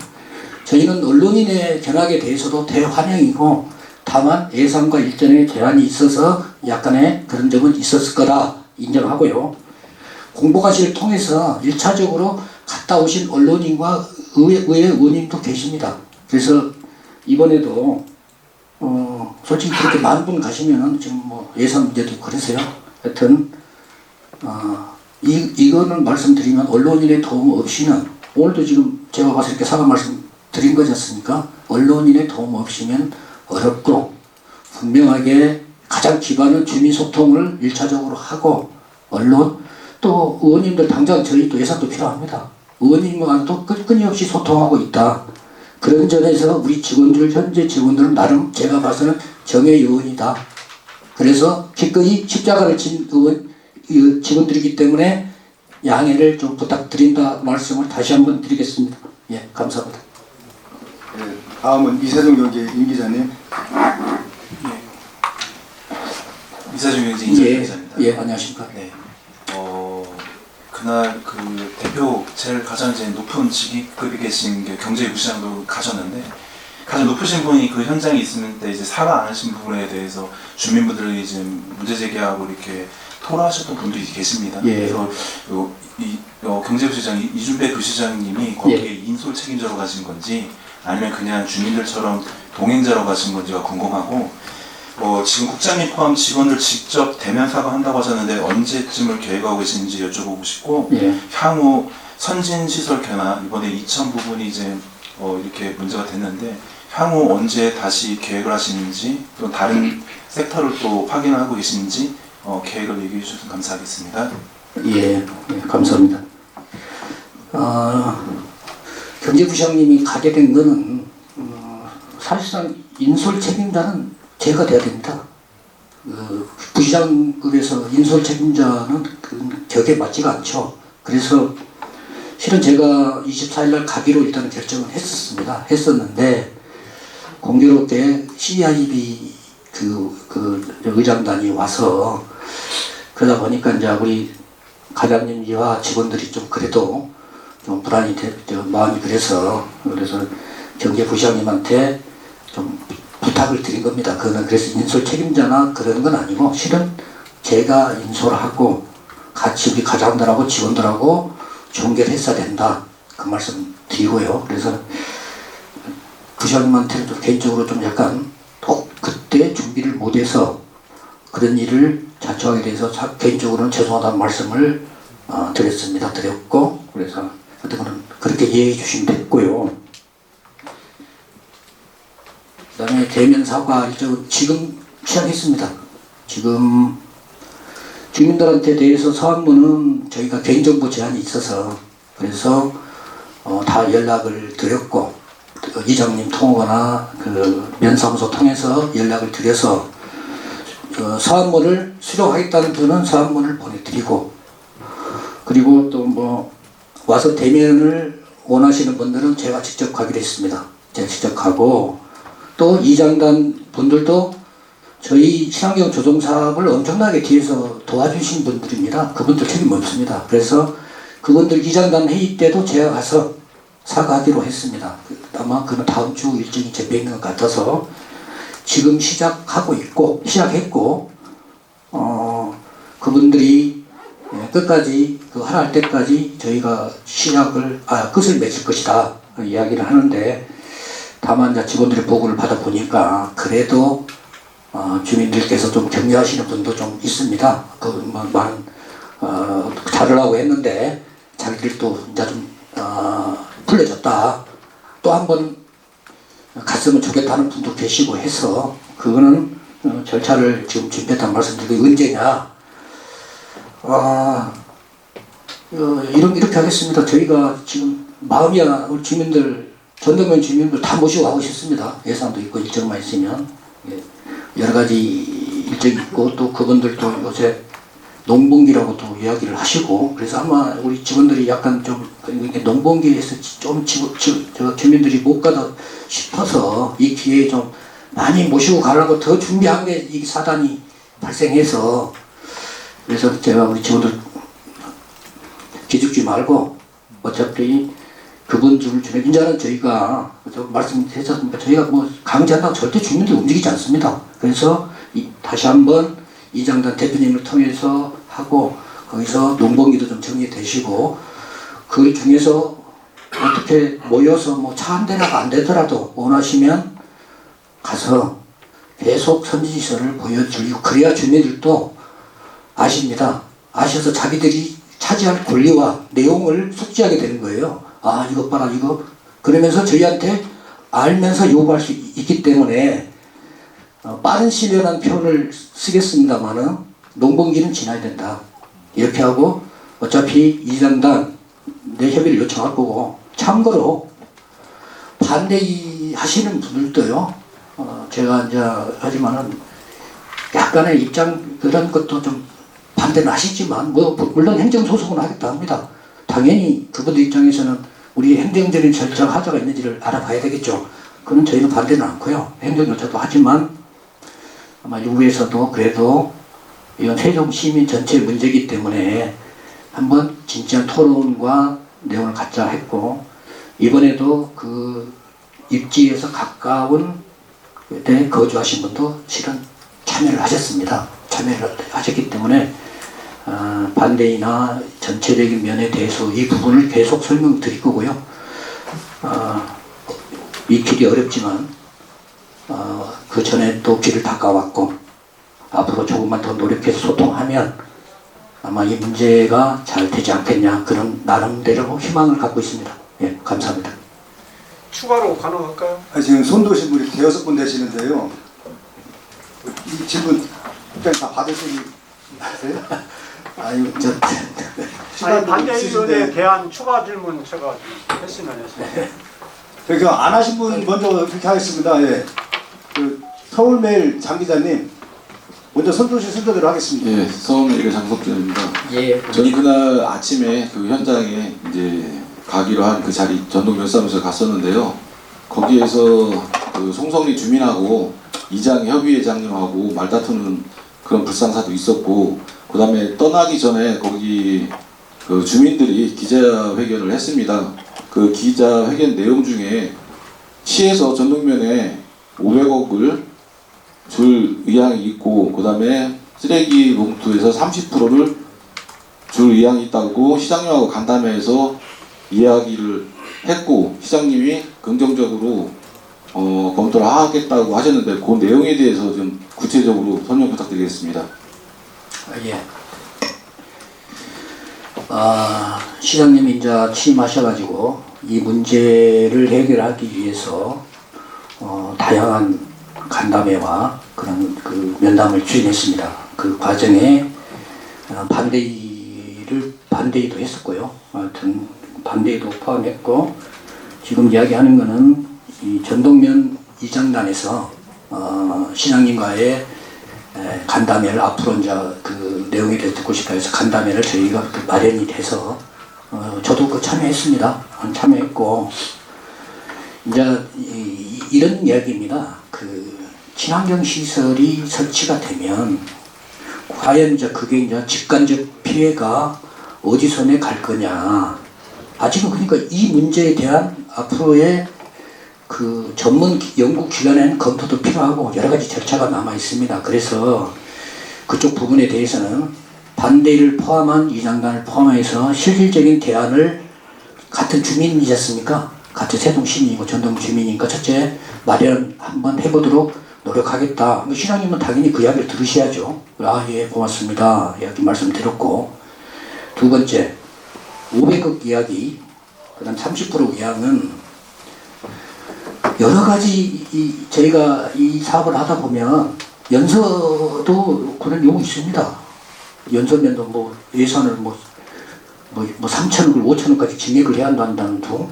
저희는 언론인의 견학에 대해서도 대환영이고, 다만 예산과 일정의 제한이 있어서 약간의 그런 점은 있었을 거다 인정하고요. 공보관실을 통해서 1차적으로 갔다 오신 언론인과 의회 의원님도 계십니다. 그래서 이번에도 솔직히 그렇게 많은 분 가시면은 지금 예산 문제도 그러세요. 하여튼 이거는 말씀드리면 언론인의 도움 없이는, 오늘도 지금 제가 봐서 이렇게 사과 말씀 드린 거지 않습니까? 언론인의 도움 없이면 어렵고, 분명하게 가장 기반은 주민 소통을 1차적으로 하고, 언론 또 의원님들 당장 저희 또 예산도 필요합니다. 의원님과도 끊임없이 소통하고 있다. 그런 점에서 우리 직원들, 현재 직원들은 나름 제가 봐서는 정의 요원이다. 그래서 기꺼이 십자가를 진 직원들이기 때문에 양해를 좀 부탁드린다 말씀을 다시 한번 드리겠습니다. 예, 감사합니다. 네, 다음은 이세종 경제 임 기자님. 이세종 경제 임 기자입니다. 예, 안녕하십니까. 네. 그날 대표 제일 가장 이제 높은 직급이 계신 경제부시장도 가셨는데, 가장 높으신 분이 그 현장에 있을 때 이제 사과 안 하신 부분에 대해서 주민분들이 이제 문제 제기하고 이렇게 토로하셨던 분들이 계십니다. 예. 그래서 경제부시장 이준배 부시장님이 거기에 인솔 책임자로 가신 건지 아니면 그냥 주민들처럼 동행자로 가신 건지가 궁금하고, 지금 국장님 포함 직원들 직접 대면 사과한다고 하셨는데 언제쯤을 계획하고 계신지 여쭤보고 싶고, 예. 향후 선진시설 개나 이번에 이천 부분이 이제 이렇게 문제가 됐는데 향후 언제 다시 계획을 하시는지, 또 다른 섹터를 또 확인하고 계시는지 계획을 얘기해 주셔서 감사하겠습니다. 예, 감사합니다. 경제부시장님이 가게 된 거는 사실상 인솔 책임자는 제가 돼야 됩니다. 부시장급에서 인솔 책임자는 격에 맞지가 않죠. 그래서 실은 제가 24일 날 가기로 일단 결정을 했었는데 공교롭게 CIB 의장단이 와서 그러다 보니까 이제 우리 과장님과 직원들이 좀 그래도 좀 불안이 마음이 그래서 경제부시장님한테 좀 부탁을 드린 겁니다. 그거는 그래서 인솔 책임자나 그런 건 아니고 실은 제가 인솔하고 같이 우리 과장들하고 직원들하고 종결을 했어야 된다. 그 말씀 드리고요. 그래서 부시장님한테는 좀 개인적으로 좀 약간 그때 준비를 못해서 그런 일을 자초하게 돼서 개인적으로는 죄송하다는 말씀을 드렸고, 그래서 어떤 거는 그렇게 이해해 주시면 됐고요. 그 다음에 대면 사과 일정은 지금 시작했습니다. 지금 주민들한테 대해서 사안문은 저희가 개인정보 제한이 있어서 그래서 다 연락을 드렸고, 이장님 통하거나 면사무소 통해서 연락을 드려서 사안문을 수령하겠다는 분은 사안문을 보내드리고, 그리고 또 와서 대면을 원하시는 분들은 제가 직접 가기로 했습니다. 제가 직접 가고, 또 이장단 분들도 저희 친환경 조성 사업을 엄청나게 뒤에서 도와주신 분들입니다. 그분들 책임 없습니다. 그래서 그분들 이장단 회의 때도 제가 가서 사과하기로 했습니다. 아마 그는 다음 주 일정이 잡혀 있는 것 같아서 지금 시작했고, 그분들이 끝까지 하라 할 때까지 저희가 끝을 맺을 것이다 이야기를 하는데, 다만 이제 직원들의 보고를 받아 보니까 그래도 주민들께서 좀 격려하시는 분도 좀 있습니다. 많은 잘하려고 했는데 자기들도 이제 좀 풀려졌다. 또 한 번 갔으면 좋겠다는 분도 계시고 해서 그거는 절차를 지금 준비했다는 말씀드리고, 언제냐? 이렇게 하겠습니다. 저희가 지금 마음이야 우리 주민들, 전동면 주민들 다 모시고 가고 싶습니다. 예산도 있고 일정만 있으면 여러 가지 일정이 있고, 또 그분들도 요새 농번기라고 또 이야기를 하시고, 그래서 아마 우리 직원들이 약간 좀 농번기에서 좀 주민들이 못 가다 싶어서 이 기회에 좀 많이 모시고 가려고 더 준비한 게 이 사단이 발생해서, 그래서 제가 우리 직원들 기죽지 말고 어차피 그분들 중에 이제는 저희가 말씀드렸습니다. 저희가 강제한다고 절대 주민들 움직이지 않습니다. 그래서 다시 한번 이장단 대표님을 통해서 하고, 거기서 농번기도 좀 정리되시고, 그 중에서 어떻게 모여서 차 한 대라가 안 되더라도 원하시면 가서 계속 선진시설을 보여드리고, 그래야 주민들도 아십니다. 아셔서 자기들이 차지할 권리와 내용을 숙지하게 되는 거예요. 이것 봐라, 이거. 그러면서 저희한테 알면서 요구할 수 있기 때문에 빠른 시일이라는 표현을 쓰겠습니다만은 농번기는 지나야 된다. 이렇게 하고, 어차피 이장단 내 협의를 요청할 거고, 참고로 반대하시는 분들도요, 제가 이제 하지만은 약간의 입장 그런 것도 좀 반대는 하시지만 물론 행정소송은 하겠다 합니다. 당연히 그분들 입장에서는 우리 행정적인 절차가 하자가 있는지를 알아봐야 되겠죠. 그건 저희는 반대는 않고요. 행정조차도 하지만 아마 일부에서도 그래도 이건 세종 시민 전체의 문제이기 때문에 한번 진지한 토론과 내용을 갖자 했고, 이번에도 입지에서 가까운 데 거주하신 분도 실은 참여를 하셨습니다. 참여를 하셨기 때문에 반대이나 전체적인 면에 대해서 이 부분을 계속 설명드릴 거고요. 이 길이 어렵지만 그 전에 또 길을 닦아왔고 앞으로 조금만 더 노력해서 소통하면 아마 이 문제가 잘 되지 않겠냐, 그런 나름대로 희망을 갖고 있습니다. 예, 감사합니다. 추가로 가능할까요? 지금 손 도신 분이 6분 되시는데요. 이 질문 그냥 다 받을 수 있으세요? 아유, 아니, 반대 의견에 대한 추가 질문 제가 했으면 했습니다. 그러니까 안 하신 분 먼저 그렇게 하겠습니다. 예. 그 서울메일 장 기자님 먼저 손 도신 순서대로 하겠습니다. 예, 서울메일의 장석준입니다. 예, 저는 그날 아침에 그 현장에 이제 가기로 한 그 자리 전동면사무소에 갔었는데요. 거기에서 그 송성리 주민하고 이장 협의회장님하고 말다투는 그런 불상사도 있었고, 그 다음에 떠나기 전에 거기 그 주민들이 기자회견을 했습니다. 그 기자회견 내용 중에 시에서 전동면에 500억을 줄 의향이 있고, 그 다음에 쓰레기 봉투에서 30%를 줄 의향이 있다고 시장님하고 간담회에서 이야기를 했고, 시장님이 긍정적으로 검토를 하겠다고 하셨는데, 그 내용에 대해서 좀 구체적으로 설명 부탁드리겠습니다. 예. 시장님이 이제 취임하셔가지고 이 문제를 해결하기 위해서 다양한 간담회와 그런 그 면담을 추진했습니다. 그 과정에 반대도 했었고요. 하여튼 반대도 포함했고, 지금 이야기하는 거는 이 전동면 이장단에서 시장님과의 간담회를 앞으로 이제 그 내용에 대해서 듣고 싶다 해서 간담회를 저희가 그 마련이 돼서 저도 그 참여했습니다. 참여했고, 이제 이런 이야기입니다. 그 친환경 시설이 설치가 되면 과연 이제 그게 이제 직간접 피해가 어디선에 갈 거냐. 아직은 그러니까 이 문제에 대한 앞으로의 그 전문 연구 기관의 검토도 필요하고 여러 가지 절차가 남아 있습니다. 그래서 그쪽 부분에 대해서는 반대를 포함한 이장단을 포함해서 실질적인 대안을, 같은 주민이셨습니까? 같은 세동 시민이고 전동 주민이니까 첫째 마련 한번 해보도록 노력하겠다. 시장님은 당연히 그 이야기를 들으셔야죠. 예, 고맙습니다. 이야기 말씀드렸고, 두 번째 500억 이야기, 그 다음 30% 이야기는 여러 가지 저희가 이 사업을 하다 보면 연서도 그런 경우 있습니다. 연서면도 뭐 예산을 뭐 3천억을 5천억까지 증액을 해야 한다는 등,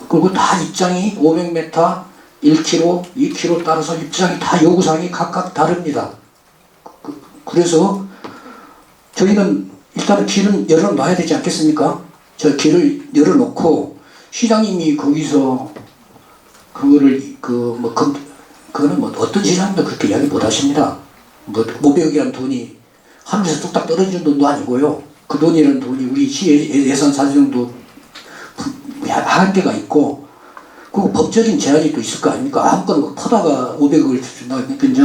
그리고 다 입장이 500m, 1km, 2km 따라서 입장이 다 요구사항이 각각 다릅니다. 그래서 저희는 일단은 길은 열어놔야 되지 않겠습니까? 저 길을 열어놓고 시장님이 거기서 그거를 그거는 뭐 어떤 시장님도 그렇게 이야기 못 하십니다. 뭐 500억이라는 돈이 하늘에서 뚝딱 떨어지는 돈도 아니고요. 그 돈이라는 돈이 우리 시 예산 사정도 한계가 있고, 그 법적인 제한이 또 있을 거 아닙니까? 아무거나 퍼다가 500억을 준다. 그러니까 이제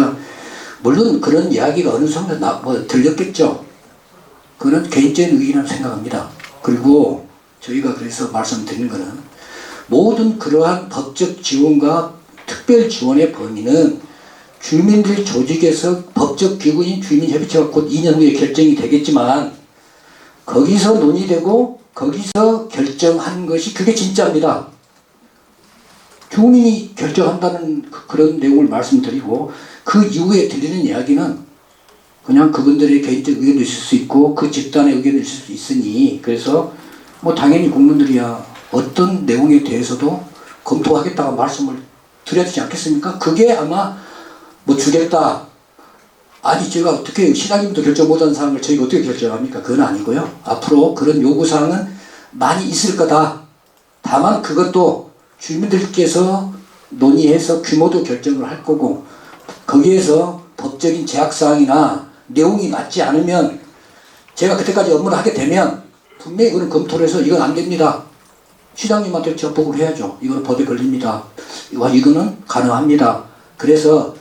물론 그런 이야기가 어느 정도 들렸겠죠. 그건 개인적인 의견이라고 생각합니다. 그리고 저희가 그래서 말씀드리는 거는 모든 그러한 법적 지원과 특별 지원의 범위는 주민들 조직에서 법적 기구인 주민협의체가 곧 2년 후에 결정이 되겠지만 거기서 논의되고 거기서 결정한 것이 그게 진짜입니다. 주민이 결정한다는 그런 내용을 말씀드리고, 그 이후에 들리는 이야기는 그냥 그분들의 개인적 의견도 있을 수 있고 그 집단의 의견도 있을 수 있으니, 그래서 뭐 당연히 국민들이야 어떤 내용에 대해서도 검토하겠다고 말씀을 드려야 되지 않겠습니까? 그게 아마 뭐 주겠다, 아니 제가 어떻게 시장님도 결정 못한 사항을 저희가 어떻게 결정합니까? 그건 아니고요. 앞으로 그런 요구사항은 많이 있을 거다. 다만 그것도 주민들께서 논의해서 규모도 결정을 할 거고, 거기에서 법적인 제약사항이나 내용이 맞지 않으면 제가 그때까지 업무를 하게 되면 분명히 그런 검토를 해서 이건 안 됩니다. 시장님한테 제가 보고를 해야죠. 이거는 법에 걸립니다. 이거는 가능합니다. 그래서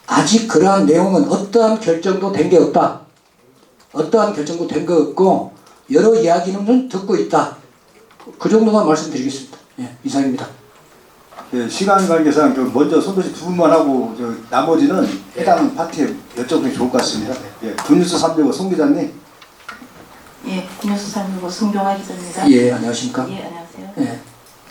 아직 그러한 내용은 어떠한 결정도 된 게 없다. 어떠한 결정도 된 거 없고 여러 이야기는 듣고 있다. 그 정도만 말씀드리겠습니다. 예, 이상입니다. 예, 시간 관계상 먼저 손도시 두 분만 하고 나머지는 해당 파트에 여쭤보면 좋을 것 같습니다. 예, 군뉴스 365 송 기자님. 예, 군뉴스 365 송경화 기자입니다. 예, 안녕하십니까? 예, 안녕하세요. 예,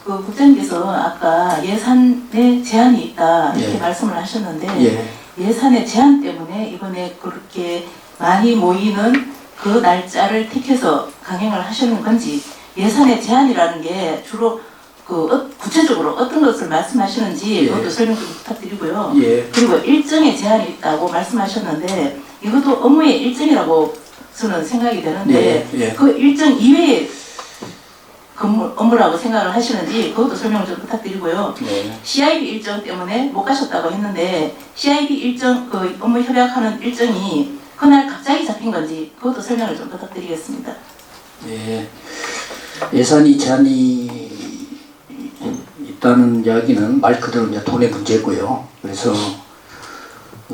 그 국장님께서 아까 예산에 제한이 있다 이렇게 예. 말씀을 하셨는데 예, 예산의 제한 때문에 이번에 그렇게 많이 모이는 그 날짜를 택해서 강행을 하시는 건지 예산의 제한이라는 게 주로 구체적으로 어떤 것을 말씀하시는지 예. 그것도 설명 좀 부탁드리고요. 예, 그리고 일정의 제한이 있다고 말씀하셨는데 이것도 업무의 일정이라고 저는 생각이 되는데 예, 예. 그 일정 이외의 업무라고 생각을 하시는지 그것도 설명을 좀 부탁드리고요. 네. CIB 일정 때문에 못 가셨다고 했는데 CIB 일정 그 업무 협약하는 일정이 그날 갑자기 잡힌 건지 그것도 설명을 좀 부탁드리겠습니다. 예, 예산이 제한이 있다는 이야기는 말 그대로 이제 돈의 문제고요. 그래서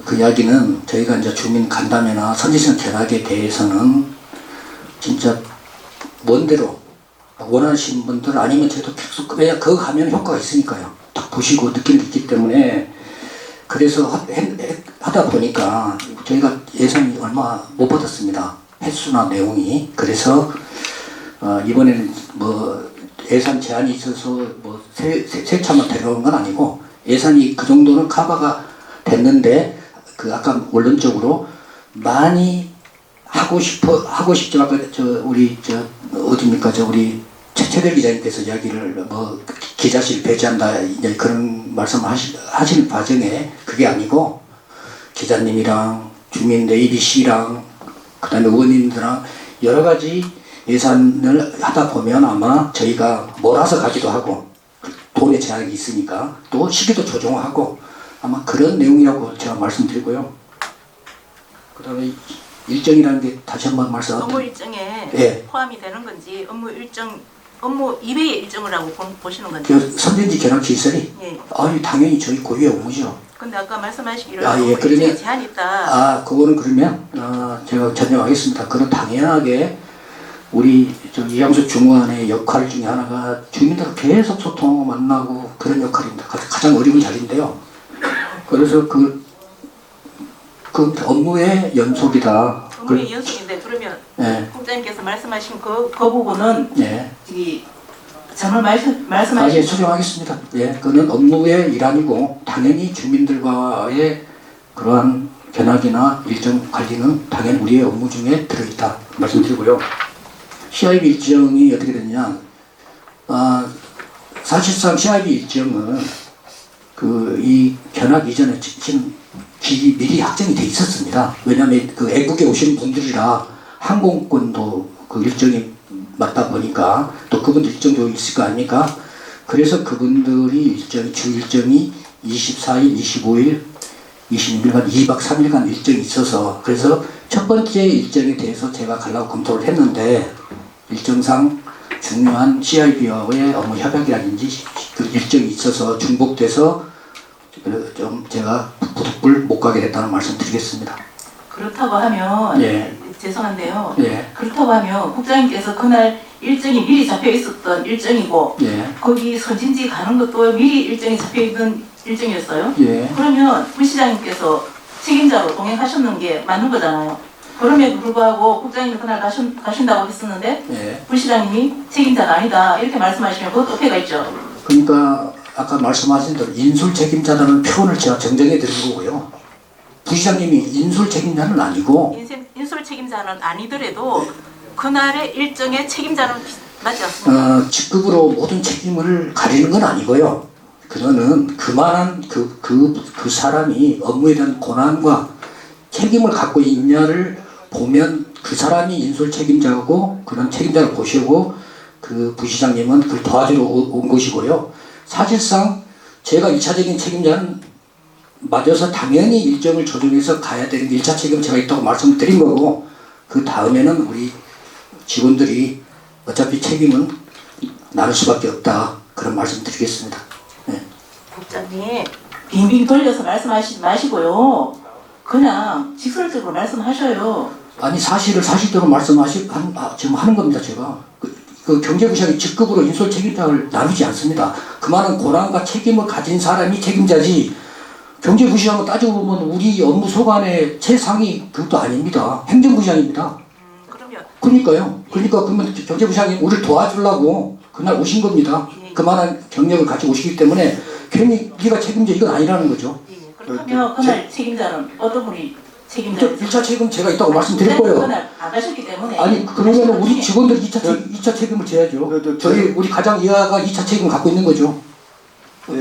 그 이야기는 저희가 이제 주민 간담회나 선지성 견학에 대해서는 진짜 먼대로 원하시는 분들 아니면 저희도 계속 그냥 그거 가면 효과가 있으니까요. 딱 보시고 느낌이 있기 때문에 그래서 하다 보니까 저희가 예산이 얼마 못 받았습니다. 횟수나 내용이. 그래서 이번에는 뭐 예산 제한이 있어서 뭐 세 차만 데려온 건 아니고 예산이 그 정도는 커버가 됐는데 그 아까 원론적으로 많이 하고 싶죠. 아까 우리 어디입니까? 우리 최대일 기자님께서 이야기를 뭐 기자실 배제한다 이제 그런 말씀 하시는 과정에 그게 아니고 기자님이랑 주민 ABC랑 그다음에 의원님들랑 여러 가지 예산을 하다 보면 아마 저희가 몰아서 가기도 하고 돈의 제한이 있으니까 또 시기도 조정하고 아마 그런 내용이라고 제가 말씀드리고요. 그다음에 일정이라는 게 다시 한번 업무 일정에 예. 포함이 되는 건지 업무 이외의 일정이라고 보시는 건지. 그 선진지 견학 시설이 예. 아니 당연히 저희 고유의 업무죠. 근데 아까 말씀하시기로 아, 예. 업무 그러면- 일정에 제한이 있다. 아 그거는 그러면 제가 전념하겠습니다. 그건 당연하게 우리 이양수 중후한의 역할 중에 하나가 주민들과 계속 소통하고 만나고 그런 역할입니다. 가장 어려운 자리인데요. 그래서 그 업무의 연속이다. 업무의 연속인데 그러면 예, 국장님께서 말씀하신 그 부분은 예. 이 정말 아, 예, 말씀하신 수정하겠습니다. 예, 그는 업무의 일환이고 당연히 주민들과의 그러한 견학이나 일정 관리는 당연히 우리의 업무 중에 들어있다 말씀드리고요. CIB 일정이 어떻게 됐냐? 사실상 CIB 일정은 이 견학 이전에 지금 미리 확정이 돼 있었습니다. 왜냐하면 그 애국에 오시는 분들이라 항공권도 그 일정이 맞다 보니까 또 그분들 일정도 있을 거 아닙니까? 그래서 그분들이 주 일정이 24일, 25일, 26일간 2박 3일간 일정이 있어서 그래서 첫 번째 일정에 대해서 제가 가려고 검토를 했는데 일정상 중요한 CIB와의 업무 협약이라든지 그 일정이 있어서 중복돼서 좀 제가 부득불 못 가게 됐다는 말씀 드리겠습니다. 그렇다고 하면 예. 죄송한데요. 예. 그렇다고 하면 국장님께서 그날 일정이 미리 잡혀 있었던 일정이고 예. 거기 서진지 가는 것도 미리 일정이 잡혀 있는 일정이었어요. 예. 그러면 부시장님께서 책임자로 동행하셨는 게 맞는 거잖아요. 그럼에도 불구하고 국장님이 그날 가신다고 했었는데 예. 부시장님이 책임자가 아니다 이렇게 말씀하시면 그것도 오해가 있죠. 그러니까 아까 말씀하신 대로 인술 책임자라는 표현을 제가 정정해 드린 거고요. 부시장님이 인술 책임자는 아니고 인술 책임자는 아니더라도 그날의 일정의 책임자는 맞지 않습니까? 직급으로 모든 책임을 가리는 건 아니고요. 그거는 그만한 그 사람이 업무에 대한 권한과 책임을 갖고 있냐를 보면 그 사람이 인술 책임자고 그런 책임자를 보시고 그 부시장님은 그걸 도와주러 온 것이고요. 사실상 제가 1차적인 책임자는 맞아서 당연히 일정을 조정해서 가야 되는 1차 책임은 제가 있다고 말씀드린 거고 그 다음에는 우리 직원들이 어차피 책임은 나눌 수밖에 없다. 그런 말씀 드리겠습니다. 네. 국장님 빙빙 돌려서 말씀하시지 마시고요. 그냥 직설적으로 말씀하셔요. 아니 사실을 사실대로 지금 하는 겁니다. 제가 그 경제부시장이 직급으로 인솔 책임자를 나누지 않습니다. 그만한 고난과 책임을 가진 사람이 책임자지 경제부시장을 따지고 보면 우리 업무 소관의 최상위 그것도 아닙니다. 행정부시장입니다. 그러면 그러면 경제부시장이 우리를 도와주려고 그날 오신 겁니다. 그만한 경력을 가지고 오시기 때문에 괜히 네가 책임져 이건 아니라는 거죠. 그렇다면 그날 책임자는 어떤 분이 책임자? 1차 책임 제가 있다고 말씀드렸고요. 그날 안 가셨기 때문에. 아니 그러면 우리 직원들 2차 책임을 져야죠. 우리 가장 이하가 2차 책임 갖고 있는 거죠.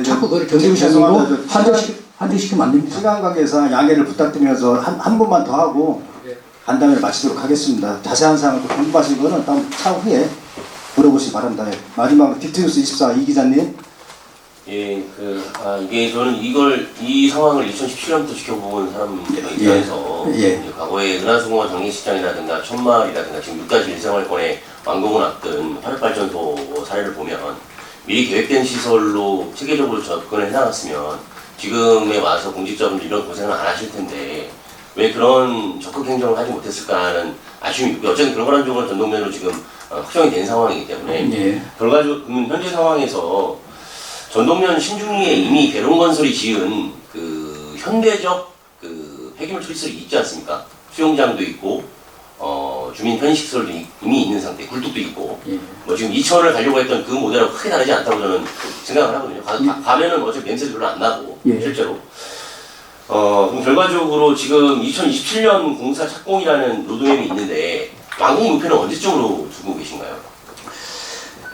자꾸 그걸 경제부시장으로 한정시키면 안 됩니다. 시간 관계상 양해를 부탁드리면서 한 분만 더 하고 간담회를 마치도록 하겠습니다. 자세한 사항을 또 궁금하신 거는 다음 차후에 물어보시기 바랍니다. 마지막으로 디트뉴스 24 이 기자님. 예, 이게 저는 이 상황을 2017년부터 지켜본 사람 입장에서 이제 과거에 은하수공원 당리시장이라든가 천마을이라든가 지금 6가지 일생활권의 완공을 앞둔 화력발전소 사례를 보면 미리 계획된 시설로 체계적으로 접근을 해나갔으면 지금에 와서 공직자분들 이런 고생을 안 하실 텐데 왜 그런 적극 행정을 하지 못했을까 하는 아쉬움이 있고요. 어쨌든 그런 거란 쪽은 전동면으로 지금 확정이 된 상황이기 때문에 결과적으로 현재 상황에서 전동면 신중리에 이미 대롱건설이 지은 그 현대적 그 폐기물 처리시설이 있지 않습니까? 수영장도 있고 주민 편식시설도 이미 있는 상태, 굴뚝도 있고 뭐 지금 이천을 가려고 했던 그 모델하고 크게 다르지 않다고 저는 생각을 하거든요. 가면은 어차피 냄새도 별로 안 나고 실제로. 그럼 결과적으로 지금 2027년 공사 착공이라는 로드맵이 있는데 완공 목표는 언제쯤으로 두고 계신가요?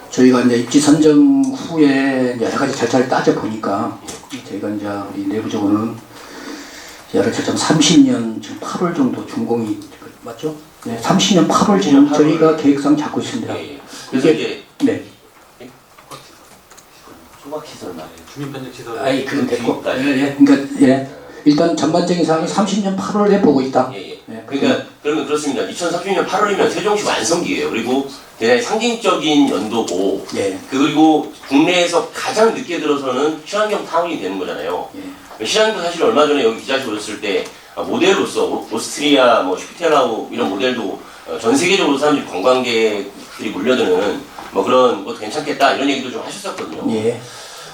저희가 이제 입지 선정 후에 여러 가지 절차를 따져 보니까 저희가 이제 우리 내부적으로는 여러 절차 30년 지금 8월 정도 준공이 맞죠? 네, 30년 8월 지금 저희가 계획상 잡고 있습니다. 예. 그래서 이제 소박시설 말이에요. 주민편식시설. 아니 그건 됐고. 그러니까 일단 전반적인 사항이 30년 8월에 보고 있다. 그러니까 그러면 그렇습니다. 2030년 8월이면 세종시 완성기예요. 그리고 대단히 상징적인 연도고 그리고 국내에서 가장 늦게 들어서는 친환경 타운이 되는 거잖아요. 시장도 사실 얼마 전에 여기 기자실 오셨을 때 모델로서 오스트리아, 뭐 슈피텔라우 이런 모델도 전 세계적으로 사람들이 관광객들이 몰려드는 뭐 그런 것도 괜찮겠다 이런 얘기도 좀 하셨었거든요.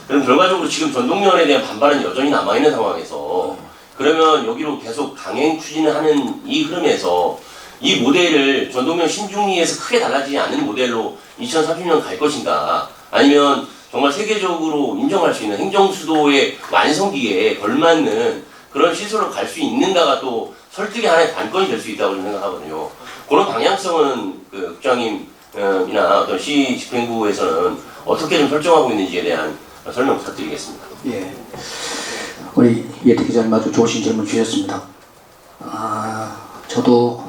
그럼 결과적으로 지금 전동면에 대한 반발은 여전히 남아있는 상황에서 그러면 여기로 계속 강행 추진하는 이 흐름에서 이 모델을 전동면 신중리에서 크게 달라지지 않는 모델로 2030년 갈 것인가 아니면 정말 세계적으로 인정할 수 있는 행정수도의 완성기에 걸맞는 그런 시설로 갈 수 있는가가 또 설득의 하나의 관건이 될 수 있다고 저는 생각하거든요. 그런 방향성은 그 국장님이나 어떤 시 집행부에서는 어떻게 좀 설정하고 있는지에 대한 설명 부탁드리겠습니다. 우리 이혜택 기자님 아주 좋으신 질문 주셨습니다. 저도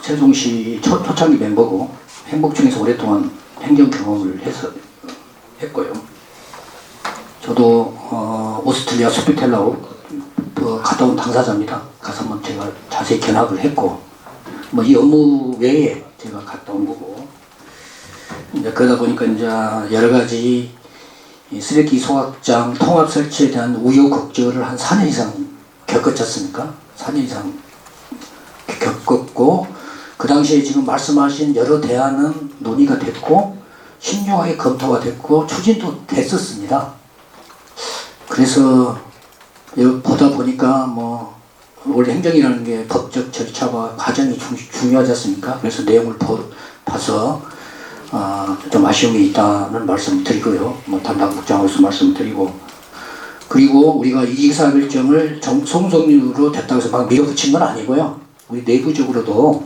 세종시 초창기 멤버고 행복청에서 오랫동안 행정 경험을 했고요. 저도 오스트리아 소피텔라우 갔다 온 당사자입니다. 가서 한번 제가 자세히 견학을 했고 뭐 이 업무 외에 제가 갔다 온 거고 이제 그러다 보니까 이제 여러 가지 이 쓰레기 소각장 통합 설치에 대한 우여곡절을 한 4년 이상 겪었지 않습니까? 4년 이상 겪었고 그 당시에 지금 말씀하신 여러 대안은 논의가 됐고 신중하게 검토가 됐고 추진도 됐었습니다. 그래서 보다 보니까 뭐 원래 행정이라는 게 법적 절차와 과정이 중요하지 않습니까? 그래서 내용을 봐서 좀 아쉬운 게 있다는 말씀 드리고요. 뭐 담당 국장으로서 말씀 드리고 그리고 우리가 이의사결정을 송성률로 됐다고 해서 막 밀어붙인 건 아니고요. 우리 내부적으로도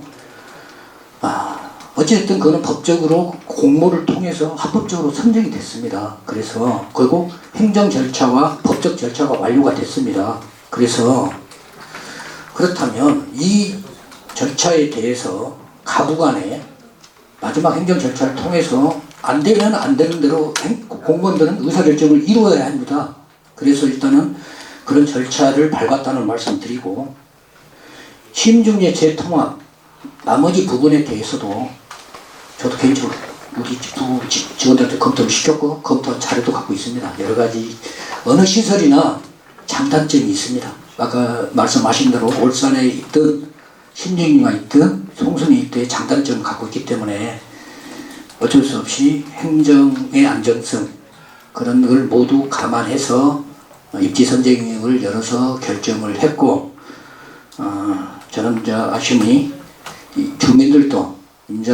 어쨌든 그거는 법적으로 공모를 통해서 합법적으로 선정이 됐습니다. 그래서 그리고 행정 절차와 법적 절차가 완료가 됐습니다. 그래서 그렇다면 이 절차에 대해서 가부간에 마지막 행정 절차를 통해서 안 되면 안 되는 대로 공무원들은 의사결정을 이루어야 합니다. 그래서 일단은 그런 절차를 밟았다는 말씀 드리고 심중의 재통합 나머지 부분에 대해서도 저도 개인적으로 우리 직원들한테 검토를 시켰고 검토한 자료도 갖고 있습니다. 여러 가지 어느 시설이나 장단점이 있습니다. 아까 말씀하신 대로 울산에 있든 신정리가 있든 송선에 있든 장단점을 갖고 있기 때문에 어쩔 수 없이 행정의 안정성 그런 걸 모두 감안해서 입지 선정을 열어서 결정을 했고 저는 이제 아쉬움이 이 주민들도 이제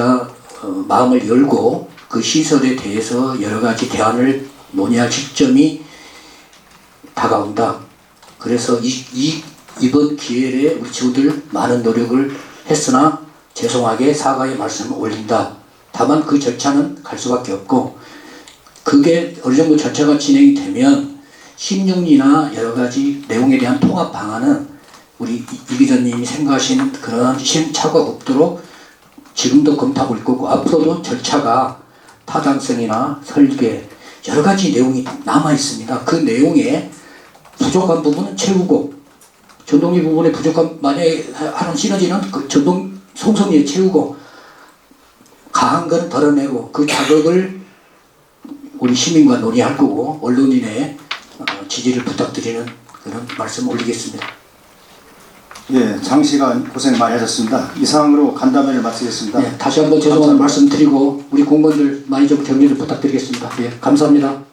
마음을 열고 그 시설에 대해서 여러 가지 대안을 논의할 시점이 다가온다. 그래서 이번 기회에 우리 친구들 많은 노력을 했으나 죄송하게 사과의 말씀을 올린다. 다만 그 절차는 갈 수밖에 없고 그게 어느 정도 절차가 진행이 되면 16리나 여러 가지 내용에 대한 통합 방안은 우리 이 기자님이 생각하시는 그런 시행착오가 없도록 지금도 검토하고 있고 앞으로도 절차가 타당성이나 설계 여러 가지 내용이 남아 있습니다. 그 내용에 부족한 부분은 채우고 전동리 부분에 부족한 만약에 하는 시너지는 그 전동 송성리에 채우고 강한 건 덜어내고 그 자극을 우리 시민과 논의할 거고 언론인의 지지를 부탁드리는 그런 말씀 올리겠습니다. 예, 장시간 고생 많이 하셨습니다. 이상으로 간담회를 마치겠습니다. 다시 한번 죄송한 말씀 드리고 우리 공무원들 많이 좀 격려를 부탁드리겠습니다. 예, 감사합니다.